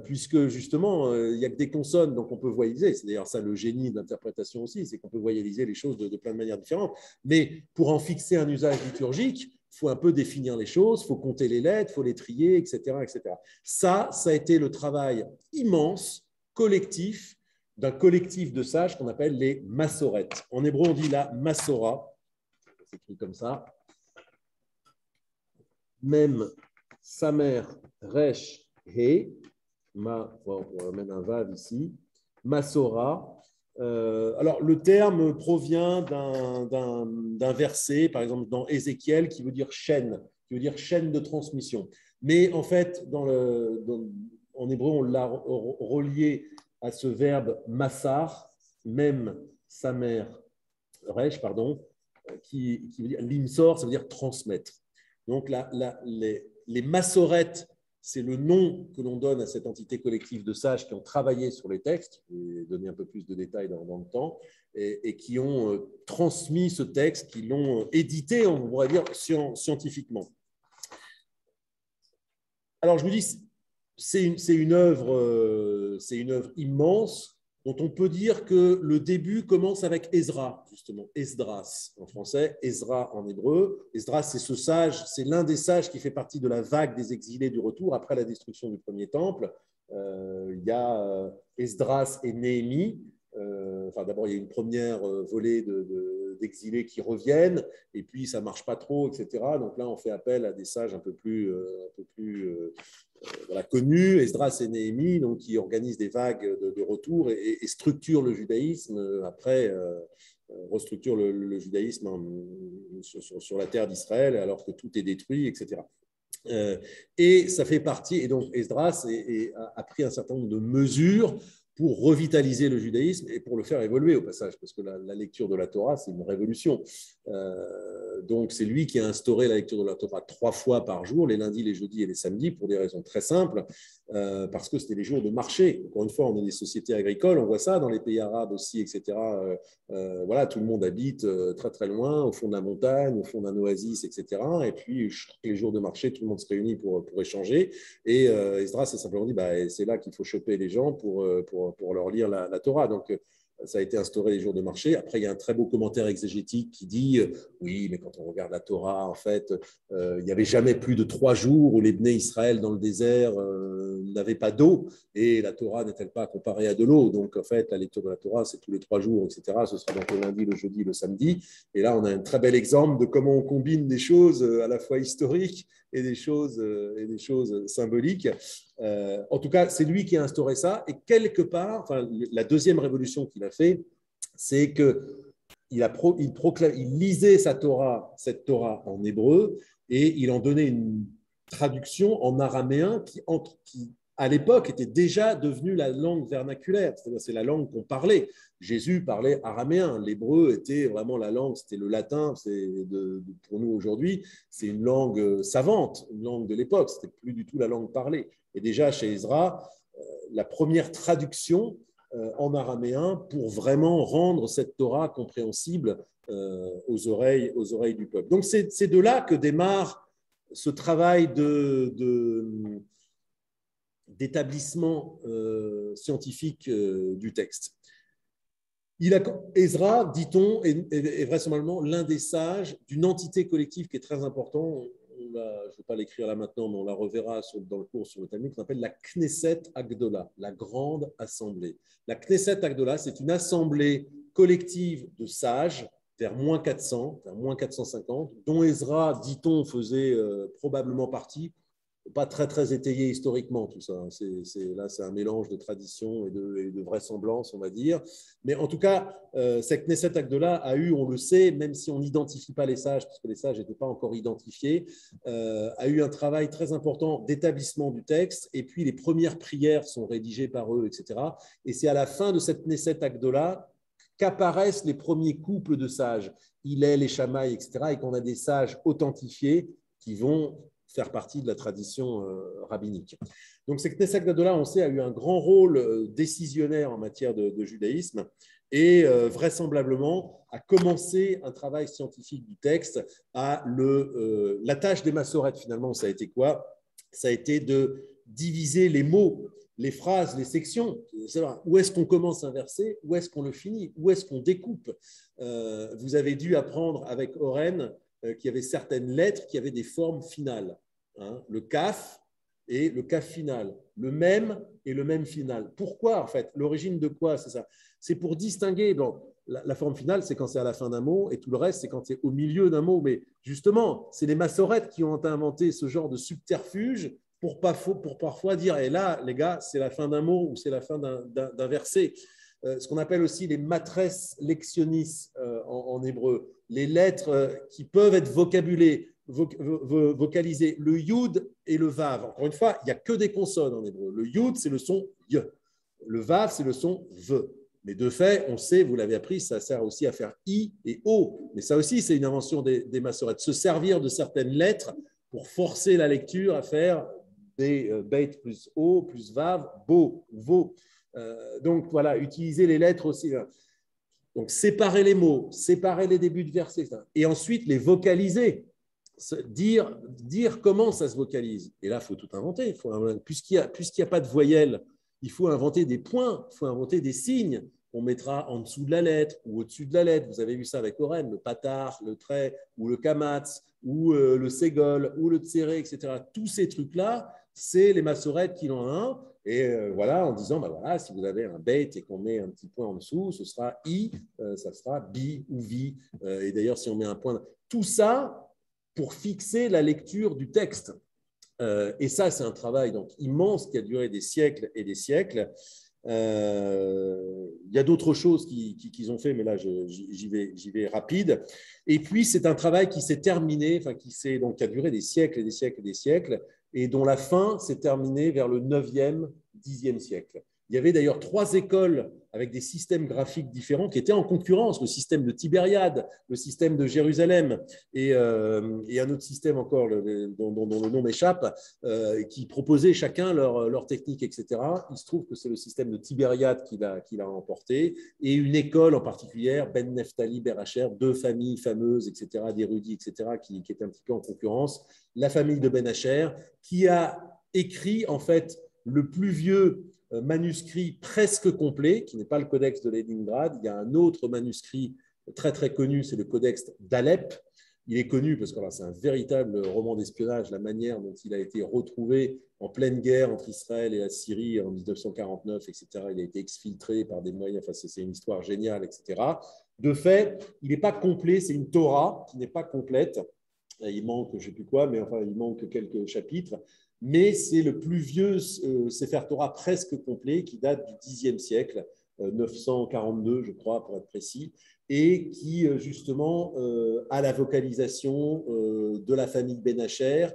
puisque justement, il n'y a que des consonnes, donc on peut voyaliser. C'est d'ailleurs ça le génie de l'interprétation aussi, c'est qu'on peut voyaliser les choses de plein de manières différentes. Mais pour en fixer un usage liturgique, il faut un peu définir les choses, il faut compter les lettres, il faut les trier, etc., etc. Ça a été le travail immense, collectif, d'un collectif de sages qu'on appelle les massorètes. En hébreu, on dit la massora, c'est écrit comme ça. Même samer, resh, he, on ramène un vav ici, massora. Alors, le terme provient d'un verset, par exemple dans Ézéchiel, qui veut dire chaîne, qui veut dire chaîne de transmission. Mais en fait, en hébreu, on l'a relié à ce verbe massar, même samer, resh, pardon, qui veut dire limsor, ça veut dire transmettre. Donc, les massorètes, c'est le nom que l'on donne à cette entité collective de sages qui ont travaillé sur les textes, je vais donner un peu plus de détails dans le temps, et qui ont transmis ce texte, qui l'ont édité, on pourrait dire, scientifiquement. Alors, je vous dis, c'est une œuvre immense, dont on peut dire que le début commence avec Ezra, justement, Esdras en français, Ezra en hébreu. Esdras, c'est ce sage, c'est l'un des sages qui fait partie de la vague des exilés du retour après la destruction du premier temple. Il y a Esdras et Néhémie. Enfin, d'abord, il y a une première volée d'exilés qui reviennent, et puis ça ne marche pas trop, etc. Donc là, on fait appel à des sages un peu plus voilà, connus, Esdras et Néhémie, donc, qui organisent des vagues de retour et structurent le judaïsme après. Restructure le judaïsme sur la terre d'Israël alors que tout est détruit, etc. Et ça fait partie, et donc Esdras a pris un certain nombre de mesures pour revitaliser le judaïsme et pour le faire évoluer au passage, parce que la lecture de la Torah, c'est une révolution. Donc c'est lui qui a instauré la lecture de la Torah 3 fois par jour, les lundis, les jeudis et les samedis, pour des raisons très simples, parce que c'était les jours de marché. Encore une fois, on est des sociétés agricoles, on voit ça dans les pays arabes aussi, etc. Voilà, tout le monde habite très très loin, au fond de la montagne, au fond d'un oasis, etc. Et puis les jours de marché, tout le monde se réunit pour échanger. Et Esdras s'est simplement dit, c'est là qu'il faut choper les gens pour leur lire la Torah. Donc, ça a été instauré les jours de marché. Après, il y a un très beau commentaire exégétique qui dit oui, mais quand on regarde la Torah, en fait, il n'y avait jamais plus de 3 jours où les Bnei Israël dans le désert n'avaient pas d'eau, et la Torah n'est-elle pas comparée à de l'eau? Donc, en fait, la lecture de la Torah, c'est tous les 3 jours, etc. Ce sera donc le lundi, le jeudi, le samedi. Et là, on a un très bel exemple de comment on combine des choses à la fois historiques et des choses symboliques. En tout cas, c'est lui qui a instauré ça. Et quelque part, enfin, la deuxième révolution qu'il a fait, c'est qu'il il lisait cette Torah en hébreu, et il en donnait une traduction en araméen qui à l'époque, était déjà devenue la langue vernaculaire, c'est-à-dire c'est la langue qu'on parlait. Jésus parlait araméen, l'hébreu était vraiment la langue, c'était le latin, pour nous aujourd'hui, c'est une langue savante, une langue de l'époque, c'était plus du tout la langue parlée. Et déjà chez Ezra, la première traduction en araméen pour vraiment rendre cette Torah compréhensible aux oreilles du peuple. Donc c'est de là que démarre ce travail d'établissement scientifique du texte. Ezra, dit-on, est vraisemblablement l'un des sages d'une entité collective qui est très importante. Je ne vais pas l'écrire là maintenant, mais on la reverra dans le cours sur le Talmud, qu'on appelle la Knesset Agdola, la grande assemblée. La Knesset Agdola, c'est une assemblée collective de sages vers moins 400, vers moins 450, dont Ezra, dit-on, faisait probablement partie. Pas très, très étayé historiquement, tout ça. Là, c'est un mélange de tradition et de vraisemblance, on va dire. Mais en tout cas, cette Knesset Agdola a eu, on le sait, même si on n'identifie pas les sages, puisque les sages n'étaient pas encore identifiés, a eu un travail très important d'établissement du texte. Et puis, les premières prières sont rédigées par eux, etc. Et c'est à la fin de cette Knesset Agdola qu'apparaissent les premiers couples de sages, Hillel et Shammai, etc., et qu'on a des sages authentifiés qui vont faire partie de la tradition rabbinique. Donc, cette Knesset Agdola, on sait, a eu un grand rôle décisionnaire en matière de judaïsme et vraisemblablement a commencé un travail scientifique du texte. La tâche des massorètes, finalement, ça a été quoi? Ça a été de diviser les mots, les phrases, les sections. Où est-ce qu'on commence un verset? Où est-ce qu'on le finit? Où est-ce qu'on découpe? Vous avez dû apprendre avec Oren qu'il y avait certaines lettres qui avaient des formes finales. Le kaf et le kaf final, le même et le même final. Pourquoi, en fait? L'origine de quoi, c'est ça? C'est pour distinguer, la forme finale, c'est quand c'est à la fin d'un mot, et tout le reste, c'est quand c'est au milieu d'un mot. Mais justement, c'est les massorètes qui ont inventé ce genre de subterfuge pour parfois dire, et là, les gars, c'est la fin d'un mot ou c'est la fin d'un verset. Ce qu'on appelle aussi les matresses lectionis en hébreu, les lettres qui peuvent être vocalisées, le yud et le vav. Encore une fois, il n'y a que des consonnes en hébreu. Le yud, c'est le son y. Le vav, c'est le son v. Mais de fait, on sait, vous l'avez appris, ça sert aussi à faire i et o. Mais ça aussi, c'est une invention des massorètes. Se servir de certaines lettres pour forcer la lecture à faire des beit plus o plus vav, bo, vo. Donc voilà, utiliser les lettres aussi. Donc séparer les mots, séparer les débuts de versets, et ensuite les vocaliser, dire comment ça se vocalise. Et là, il faut tout inventer. Puisqu'il n'y a pas de voyelles, il faut inventer des points, il faut inventer des signes. On mettra en dessous de la lettre ou au-dessus de la lettre. Vous avez vu ça avec Oren, le patar, le trait, ou le kamatz, ou le ségol, ou le tséré, etc. Tous ces trucs-là, c'est les massorètes qui l'ont un. Et voilà, en disant, voilà, si vous avez un bait et qu'on met un petit point en dessous, ce sera I, ça sera B ou V. Et d'ailleurs, si on met un point, tout ça pour fixer la lecture du texte. Et ça, c'est un travail donc immense qui a duré des siècles et des siècles. Il y a d'autres choses qu'ils ont fait, mais là, j'y vais rapide. Et puis, c'est un travail qui s'est terminé, enfin, qui a duré des siècles et des siècles et des siècles, et dont la fin s'est terminée vers le 9e, 10e siècle. Il y avait d'ailleurs 3 écoles avec des systèmes graphiques différents qui étaient en concurrence, le système de Tibériade, le système de Jérusalem et un autre système encore dont le nom m'échappe, qui proposaient chacun leur technique, etc. Il se trouve que c'est le système de Tibériade qui l'a emporté, et une école en particulier, Ben Neftali, Beracher, 2 familles fameuses, etc., d'érudits, etc., qui étaient un petit peu en concurrence. La famille de Ben Asher, qui a écrit en fait le plus vieux manuscrit presque complet, qui n'est pas le codex de Leningrad. Il y a un autre manuscrit très très connu, c'est le codex d'Alep. Il est connu parce que c'est un véritable roman d'espionnage, la manière dont il a été retrouvé en pleine guerre entre Israël et la Syrie en 1949, etc. Il a été exfiltré par des moyens, enfin, c'est une histoire géniale, etc. De fait, il n'est pas complet, c'est une Torah qui n'est pas complète. Il manque, je ne sais plus quoi, mais enfin, il manque quelques chapitres. Mais c'est le plus vieux Sefer Torah presque complet qui date du Xe siècle, 942, je crois, pour être précis, et qui, justement, a la vocalisation de la famille Ben Asher,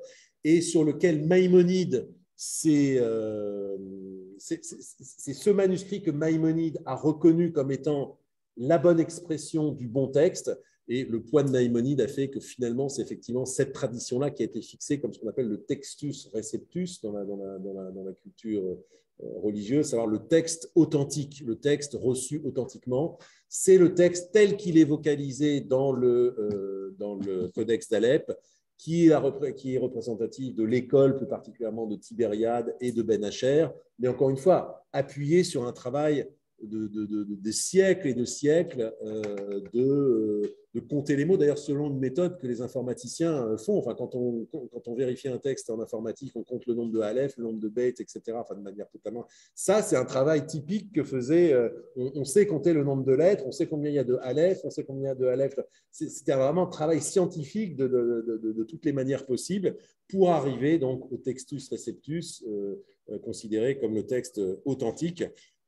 et sur lequel Maïmonide, c'est ce manuscrit que Maïmonide a reconnu comme étant la bonne expression du bon texte. Et le poids de Maïmonide a fait que finalement, c'est effectivement cette tradition-là qui a été fixée comme ce qu'on appelle le textus receptus dans la culture religieuse, c'est-à-dire le texte authentique, le texte reçu authentiquement. C'est le texte tel qu'il est vocalisé dans le codex d'Alep, qui est représentatif de l'école, plus particulièrement de Tibériade et de Ben Asher, mais encore une fois, appuyé sur un travail de siècles et de siècles de compter les mots, d'ailleurs selon une méthode que les informaticiens font. Enfin, quand on vérifie un texte en informatique, on compte le nombre de Aleph, le nombre de bêtes, etc. Enfin, de manière totalement... Ça, c'est un travail typique que faisait... on sait compter le nombre de lettres, on sait combien il y a de Aleph, on sait combien il y a de Aleph. C'était vraiment un travail scientifique de toutes les manières possibles pour arriver donc au textus receptus, considéré comme le texte authentique.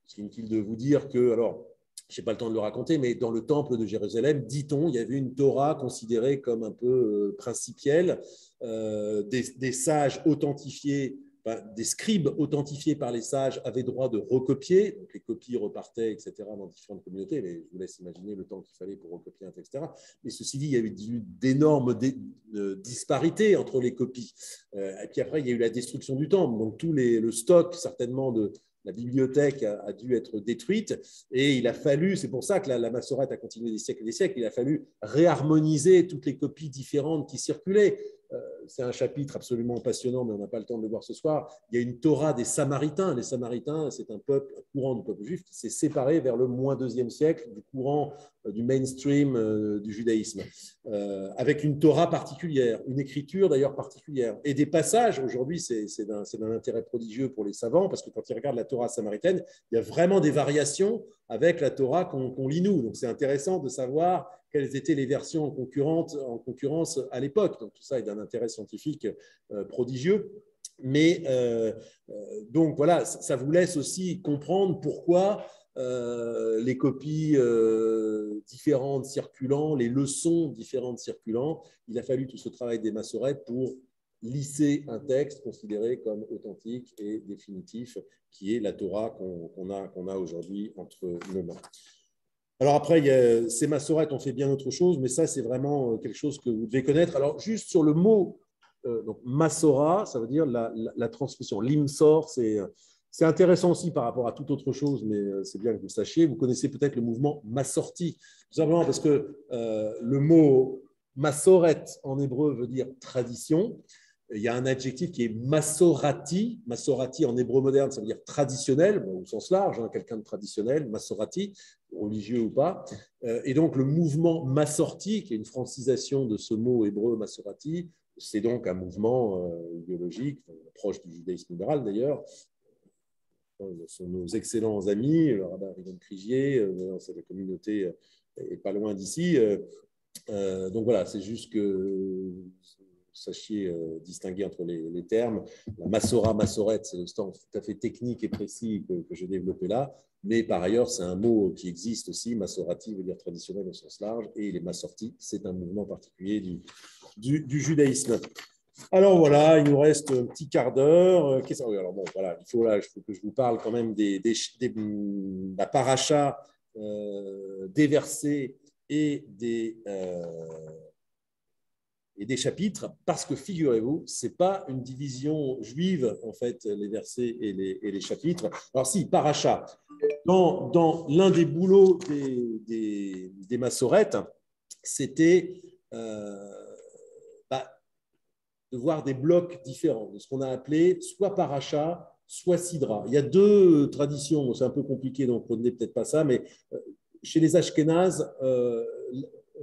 C'est inutile de vous dire que, alors, je n'ai pas le temps de le raconter, mais dans le temple de Jérusalem, dit-on, il y avait une Torah considérée comme un peu principielle, des sages authentifiés, enfin, des scribes authentifiés par les sages avaient droit de recopier, donc les copies repartaient, etc., dans différentes communautés, mais je vous laisse imaginer le temps qu'il fallait pour recopier un texte, etc. Mais ceci dit, il y avait eu d'énormes disparités entre les copies. Et puis après, il y a eu la destruction du temple, donc le stock, certainement, de la bibliothèque a dû être détruite et il a fallu, c'est pour ça que la Massorette a continué des siècles et des siècles, il a fallu réharmoniser toutes les copies différentes qui circulaient. C'est un chapitre absolument passionnant, mais on n'a pas le temps de le voir ce soir. Il y a une Torah des Samaritains. Les Samaritains, c'est un courant du peuple juif qui s'est séparé vers le moins 2e siècle du courant du mainstream du judaïsme, avec une Torah particulière, une écriture d'ailleurs particulière, et des passages. Aujourd'hui, c'est d'un intérêt prodigieux pour les savants, parce que quand ils regardent la Torah samaritaine, il y a vraiment des variations avec la Torah qu'on lit nous. Donc c'est intéressant de savoir quelles étaient les versions en concurrence à l'époque. Donc tout ça est d'un intérêt scientifique prodigieux. Mais donc voilà, ça vous laisse aussi comprendre pourquoi les copies différentes circulant, les leçons différentes circulant. Il a fallu tout ce travail des massorettes pour lisser un texte considéré comme authentique et définitif, qui est la Torah qu'on a aujourd'hui entre nos mains. Alors après, ces massorettes ont fait bien autre chose, mais ça, c'est vraiment quelque chose que vous devez connaître. Alors, juste sur le mot, donc Massora, ça veut dire la transmission. L'imsor, c'est intéressant aussi par rapport à toute autre chose, mais c'est bien que vous le sachiez. Vous connaissez peut-être le mouvement Massorti, tout simplement parce que le mot Massoret en hébreu veut dire tradition. Il y a un adjectif qui est massorati. Massorati en hébreu moderne, ça veut dire traditionnel, au sens large, hein, quelqu'un de traditionnel, massorati, religieux ou pas. Et donc le mouvement massorti, qui est une francisation de ce mot hébreu massorati, c'est donc un mouvement idéologique, proche du judaïsme libéral d'ailleurs. Ce sont nos excellents amis, le rabbin Ridon Krigier, la communauté n'est pas loin d'ici. Donc voilà, c'est juste que vous sachiez distinguer entre les termes. La Massora, Massorette, c'est le sens tout à fait technique et précis que j'ai développé là. Mais par ailleurs, c'est un mot qui existe aussi. Massorati veut dire traditionnel au sens large. Et les Massortis, c'est un mouvement particulier du judaïsme. Alors voilà, il nous reste un petit quart d'heure. Alors bon, voilà, il faut que je vous parle quand même de la paracha, des versets et des chapitres, parce que figurez-vous, ce n'est pas une division juive, en fait, les versets et les chapitres. Alors si, paracha, dans l'un des boulots des massorettes, c'était de voir des blocs différents, de ce qu'on a appelé soit paracha, soit sidra. Il y a deux traditions, c'est un peu compliqué, donc on ne retenez peut-être pas ça, mais chez les Ashkénazes,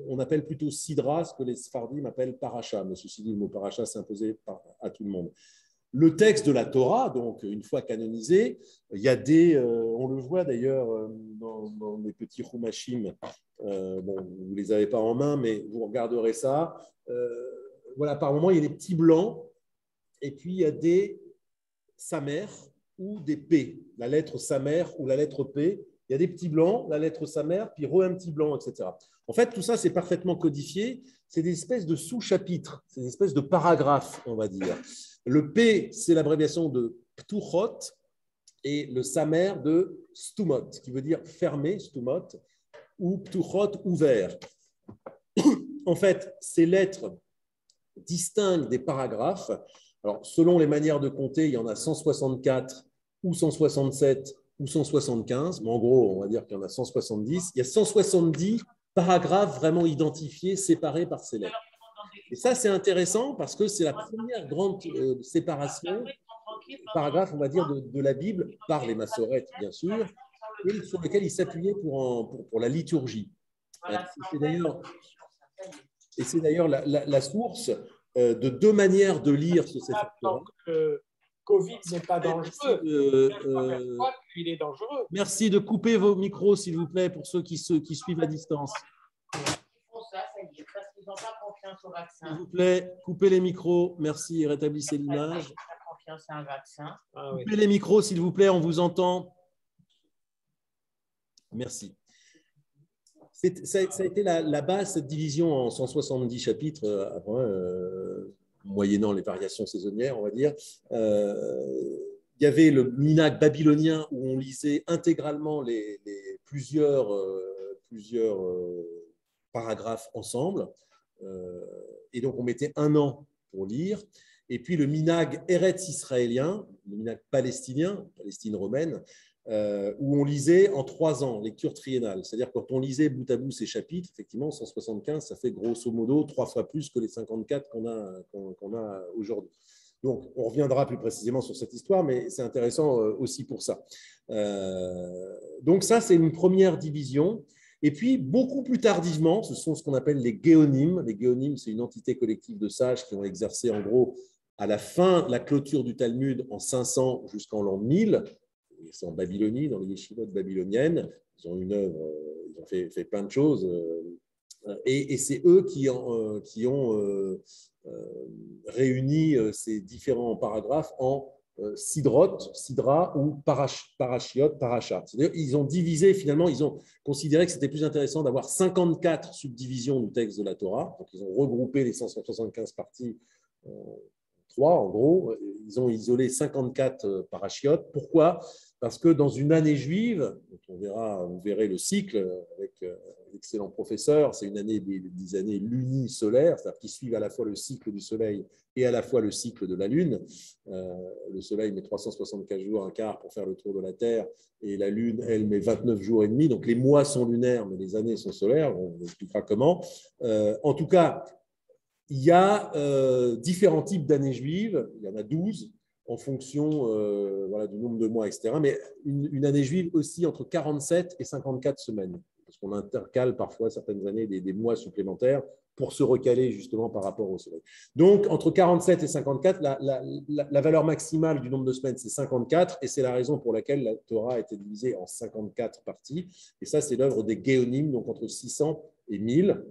on appelle plutôt sidra, ce que les Sfardim appellent paracha, mais ceci dit, le mot paracha s'est imposé à tout le monde. Le texte de la Torah, donc une fois canonisé, il y a on le voit d'ailleurs dans les petits Chumashim, bon, vous ne les avez pas en main, mais vous regarderez ça. Voilà, par moment, il y a des petits blancs, et puis il y a des samer ou des P, la lettre samer ou la lettre P. Il y a des petits blancs, la lettre samer, puis un petit blanc, etc. En fait, tout ça, c'est parfaitement codifié. C'est des espèces de sous-chapitres, c'est des espèces de paragraphes, on va dire. Le P, c'est l'abréviation de Ptuchot, et le samer de Stumot, qui veut dire fermé, Stumot, ou Ptuchot, ouvert. En fait, ces lettres distinguent des paragraphes. Alors, selon les manières de compter, il y en a 164 ou 167 ou 175, mais en gros, on va dire qu'il y en a 170. Il y a 170 paragraphes vraiment identifiés, séparés par ces lettres. Et ça, c'est intéressant parce que c'est la première grande séparation, paragraphe, on va dire, de la Bible par les massorettes, bien sûr, et sur lequel ils s'appuyaient pour la liturgie. Et c'est d'ailleurs la source de deux manières de lire ce Sefer Torah. Covid n'est pas dangereux. Il est dangereux. Merci de couper vos micros, s'il vous plaît, pour ceux qui suivent à distance. S'il vous plaît, coupez les micros. Merci et rétablissez l'image. Coupez les micros, s'il vous plaît, on vous entend. Merci. Ça a été la base, cette division en 170 chapitres, moyennant les variations saisonnières, on va dire. Il y avait le minag babylonien où on lisait intégralement plusieurs paragraphes ensemble. Et donc, on mettait un an pour lire. Et puis, le minag Eretz israélien, le minag palestinien, Palestine romaine, où on lisait en 3 ans, lecture triennale. C'est-à-dire quand on lisait bout à bout ces chapitres, effectivement, 175, ça fait grosso modo 3 fois plus que les 54 qu'on a aujourd'hui. Donc, on reviendra plus précisément sur cette histoire, mais c'est intéressant aussi pour ça. Donc ça, c'est une première division. Et puis, beaucoup plus tardivement, ce sont ce qu'on appelle les géonimes. Les géonimes, c'est une entité collective de sages qui ont exercé, en gros, à la fin, la clôture du Talmud en 500 jusqu'en l'an 1000. C'est en Babylonie, dans les yeshivot babyloniennes. Ils ont une œuvre, ils ont fait plein de choses. Et c'est eux qui ont réuni ces différents paragraphes en sidrot, sidra ou parashiot, paracha. C'est-à-dire ils ont divisé, finalement, ils ont considéré que c'était plus intéressant d'avoir 54 subdivisions du texte de la Torah. Donc, ils ont regroupé les 175 parties en 3, en gros. Ils ont isolé 54 parachiotes. Pourquoi ? Parce que dans une année juive, vous verrez le cycle avec l'excellent professeur, c'est une année des années lunisolaires, c'est-à-dire qui suivent à la fois le cycle du soleil et à la fois le cycle de la lune. Le soleil met 364 jours, un quart pour faire le tour de la Terre, et la lune, elle, met 29 jours et demi. Donc les mois sont lunaires, mais les années sont solaires. On expliquera comment. En tout cas, il y a différents types d'années juives. Il y en a 12 en fonction du nombre de mois, etc. Mais une année juive aussi entre 47 et 54 semaines. parce qu'on intercale parfois certaines années des mois supplémentaires pour se recaler justement par rapport au soleil. Donc, entre 47 et 54, la valeur maximale du nombre de semaines, c'est 54, et c'est la raison pour laquelle la Torah a été divisée en 54 parties. Et ça, c'est l'œuvre des Géonim, donc entre 600 et 1000,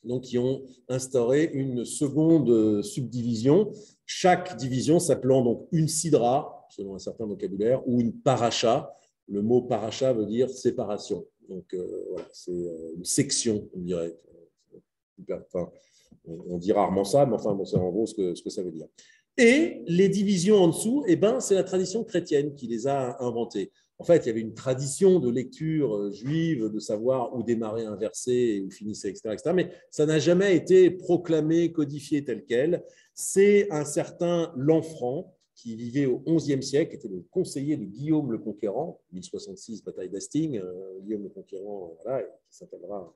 donc qui ont instauré une seconde subdivision, chaque division s'appelant donc une sidra, selon un certain vocabulaire, ou une paracha. Le mot paracha veut dire séparation. Donc, voilà, c'est une section, on dirait. Enfin, on dit rarement ça, mais enfin, bon, c'est en gros ce que ça veut dire. Et les divisions en dessous, eh ben, c'est la tradition chrétienne qui les a inventées. En fait, il y avait une tradition de lecture juive, de savoir où démarrer un verset et où finissait, etc., etc. Mais ça n'a jamais été proclamé, codifié tel quel. C'est un certain Lanfranc qui vivait au XIe siècle, qui était le conseiller de Guillaume le Conquérant, 1066, bataille d'Hastings. Guillaume le Conquérant, voilà, qui s'appellera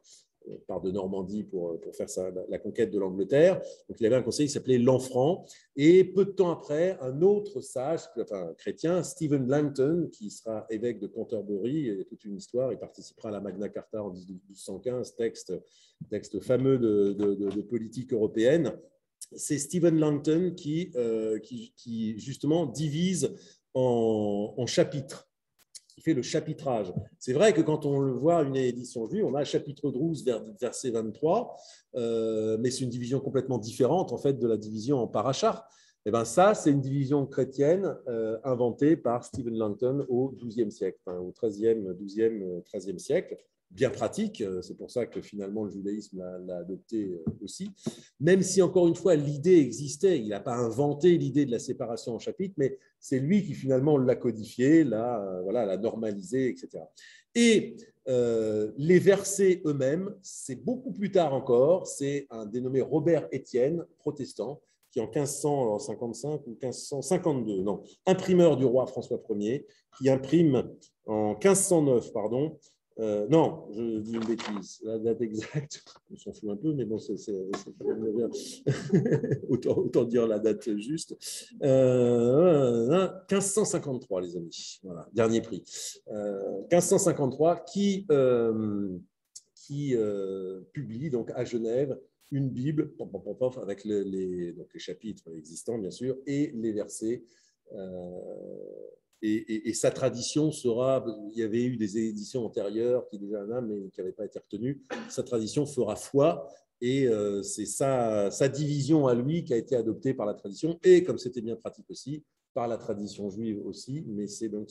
part de Normandie pour faire la conquête de l'Angleterre. Donc, il avait un conseiller qui s'appelait Lanfranc. Et peu de temps après, un autre sage, enfin chrétien, Stephen Langton, qui sera évêque de Canterbury, et toute une histoire, il participera à la Magna Carta en 1215, texte fameux de politique européenne. C'est Stephen Langton qui justement divise en chapitres, qui fait le chapitrage. C'est vrai que quand on le voit une édition juive, on a chapitre 12, verset 23, mais c'est une division complètement différente en fait de la division en parachar. Et ben ça, c'est une division chrétienne inventée par Stephen Langton au XIIe siècle, enfin, au XIIIe, XIIe, XIIIe siècle. Bien pratique, c'est pour ça que finalement le judaïsme l'a adopté aussi, même si encore une fois l'idée existait, il n'a pas inventé l'idée de la séparation en chapitres, mais c'est lui qui finalement l'a codifié, l'a normalisé, etc. Et les versets eux-mêmes, c'est beaucoup plus tard encore, c'est un dénommé Robert Étienne, protestant, qui en 1555 ou 1552, non, imprimeur du roi François Ier, qui imprime en 1509, pardon, non, je dis une bêtise. La date exacte, on s'en fout un peu, mais bon, autant dire la date juste. 1553, les amis. Voilà, dernier prix. 1553, qui publie donc à Genève une Bible avec les chapitres existants, bien sûr, et les versets. Et sa tradition sera, il y avait eu des éditions antérieures qui déjà là, mais qui n'avaient pas été retenues, sa tradition fera foi, et c'est sa division à lui qui a été adoptée par la tradition, et comme c'était bien pratique aussi, par la tradition juive aussi, mais c'est donc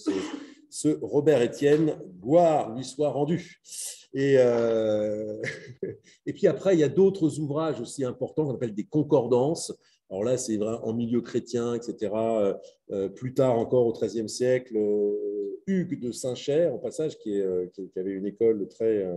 ce Robert Étienne, gloire lui soit rendue. Et puis après, il y a d'autres ouvrages aussi importants qu'on appelle des concordances. Alors là, c'est vrai en milieu chrétien, etc. Plus tard encore au XIIIe siècle, Hugues de Saint-Cher, en passage, qui avait une école très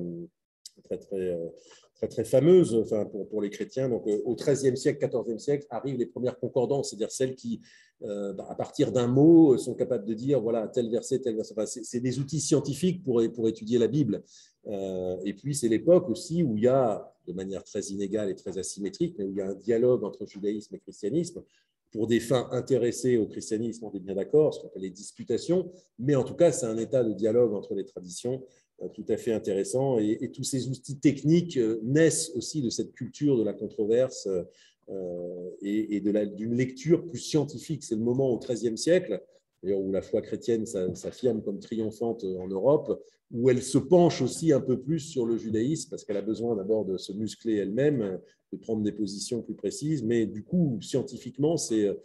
fameuse, enfin, pour les chrétiens. Donc, au XIIIe siècle, XIVe siècle, arrivent les premières concordances, c'est-à-dire celles qui, à partir d'un mot, sont capables de dire, voilà, tel verset, tel verset. Enfin, c'est des outils scientifiques pour étudier la Bible. Et puis, c'est l'époque aussi où il y a, de manière très inégale et très asymétrique, mais où il y a un dialogue entre judaïsme et christianisme, pour des fins intéressées au christianisme, on est bien d'accord, ce qu'on appelle les disputations, mais en tout cas, c'est un état de dialogue entre les traditions tout à fait intéressant. Et tous ces outils techniques naissent aussi de cette culture de la controverse et d'une lecture plus scientifique. C'est le moment au XIIIe siècle, d'ailleurs, où la foi chrétienne s'affirme comme triomphante en Europe, où elle se penche aussi un peu plus sur le judaïsme, parce qu'elle a besoin d'abord de se muscler elle-même, de prendre des positions plus précises. Mais du coup, scientifiquement, il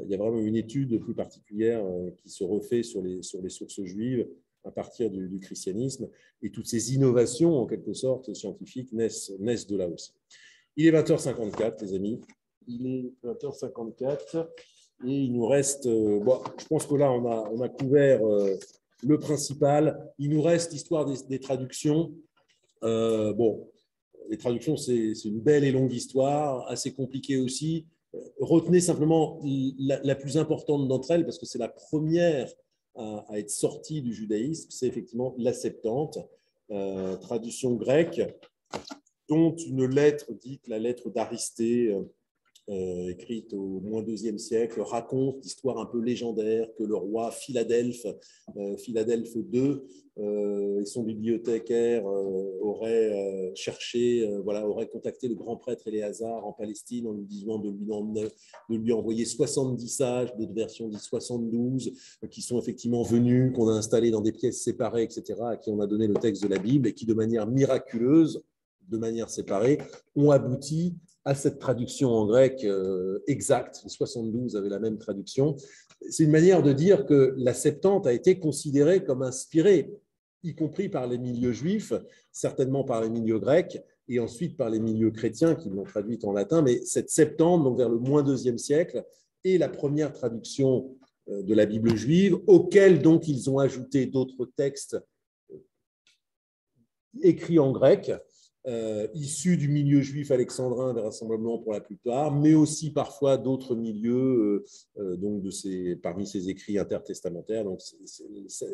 y a vraiment une étude plus particulière qui se refait sur les sources juives à partir du christianisme. Et toutes ces innovations, en quelque sorte, scientifiques, naissent de là aussi. Il est 20h54, les amis. Il est 20h54. Et il nous reste... je pense que là, on a couvert le principal. Il nous reste l'histoire des traductions. Les traductions, c'est une belle et longue histoire, assez compliquée aussi. Retenez simplement la plus importante d'entre elles, parce que c'est la première à être sortie du judaïsme, c'est effectivement la Septante, traduction grecque, dont une lettre dite la lettre d'Aristée écrite au moins IIe siècle, raconte l'histoire un peu légendaire que le roi Philadelphe II et son bibliothécaire auraient auraient contacté le grand prêtre Éléazar en Palestine en lui disant de lui envoyer 70 sages, d'autres versions disent 72, qui sont effectivement venus, qu'on a installés dans des pièces séparées, etc., à qui on a donné le texte de la Bible et qui, de manière miraculeuse, de manière séparée, ont abouti à cette traduction en grec exacte. Les 72 avaient la même traduction. C'est une manière de dire que la Septante a été considérée comme inspirée, y compris par les milieux juifs, certainement par les milieux grecs, et ensuite par les milieux chrétiens qui l'ont traduite en latin. Mais cette Septante, donc vers le moins IIe siècle, est la première traduction de la Bible juive, auquel donc ils ont ajouté d'autres textes écrits en grec, issus du milieu juif alexandrin des rassemblements pour la plupart, mais aussi parfois d'autres milieux donc parmi ces écrits intertestamentaires. Donc,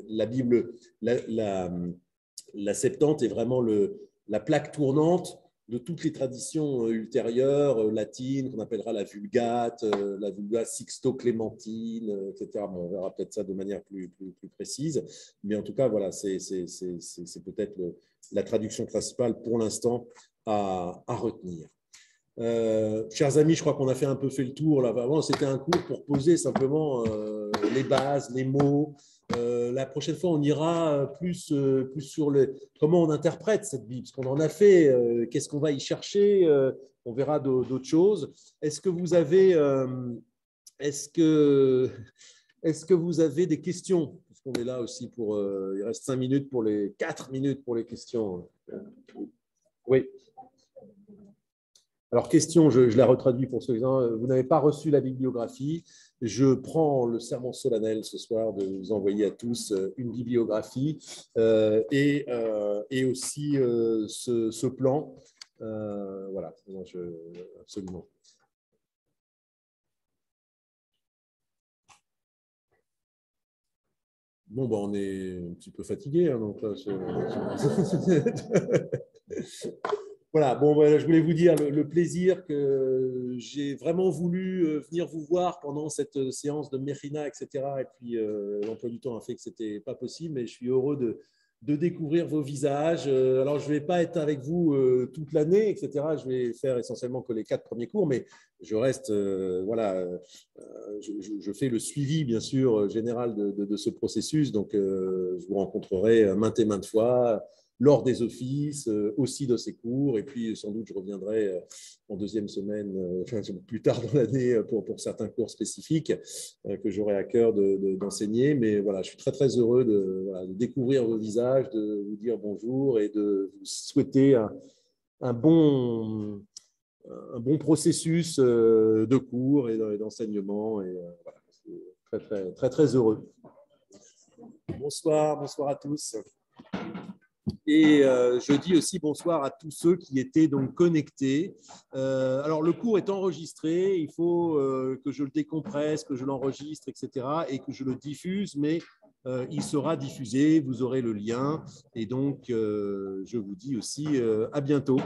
la Bible, la Septante est vraiment la plaque tournante de toutes les traditions ultérieures, latines, qu'on appellera la Vulgate sixto-clémentine, etc. Bon, on verra peut-être ça de manière plus précise, mais en tout cas, voilà, c'est peut-être la traduction principale pour l'instant à retenir. Chers amis, je crois qu'on a un peu fait le tour. Là. Vraiment, c'était un cours pour poser simplement les bases, les mots. La prochaine fois, on ira plus sur comment on interprète cette Bible, ce qu'on en a fait, qu'est-ce qu'on va y chercher, on verra d'autres choses. Est-ce que vous avez des questions? Parce qu'on est là aussi il reste 4 minutes pour les questions. Oui. Alors, question, je la retraduis pour ceux-là. Vous n'avez pas reçu la bibliographie. Je prends le serment solennel ce soir de vous envoyer à tous une bibliographie et aussi ce plan. Voilà, absolument. Bon, on est un petit peu fatigué, hein, donc là, voilà, je voulais vous dire le plaisir que j'ai vraiment voulu venir vous voir pendant cette séance de Mechina, etc. Et puis, l'emploi du temps a fait que ce n'était pas possible, mais je suis heureux de découvrir vos visages. Alors, je ne vais pas être avec vous toute l'année, etc. Je vais faire essentiellement que les 4 premiers cours, mais je reste, je fais le suivi, bien sûr, général de ce processus. Donc, je vous rencontrerai maintes et maintes fois lors des offices, aussi de ces cours, et puis sans doute je reviendrai en deuxième semaine, plus tard dans l'année pour certains cours spécifiques que j'aurai à cœur d'enseigner. Mais voilà, je suis très très heureux de découvrir vos visages, de vous dire bonjour et de vous souhaiter un bon processus de cours et d'enseignement. Et voilà, très très très très heureux. Bonsoir à tous. Et je dis aussi bonsoir à tous ceux qui étaient donc connectés. Alors, le cours est enregistré. Il faut que je le décompresse, que je l'enregistre, etc. et que je le diffuse, mais il sera diffusé. Vous aurez le lien. Et donc, je vous dis aussi à bientôt.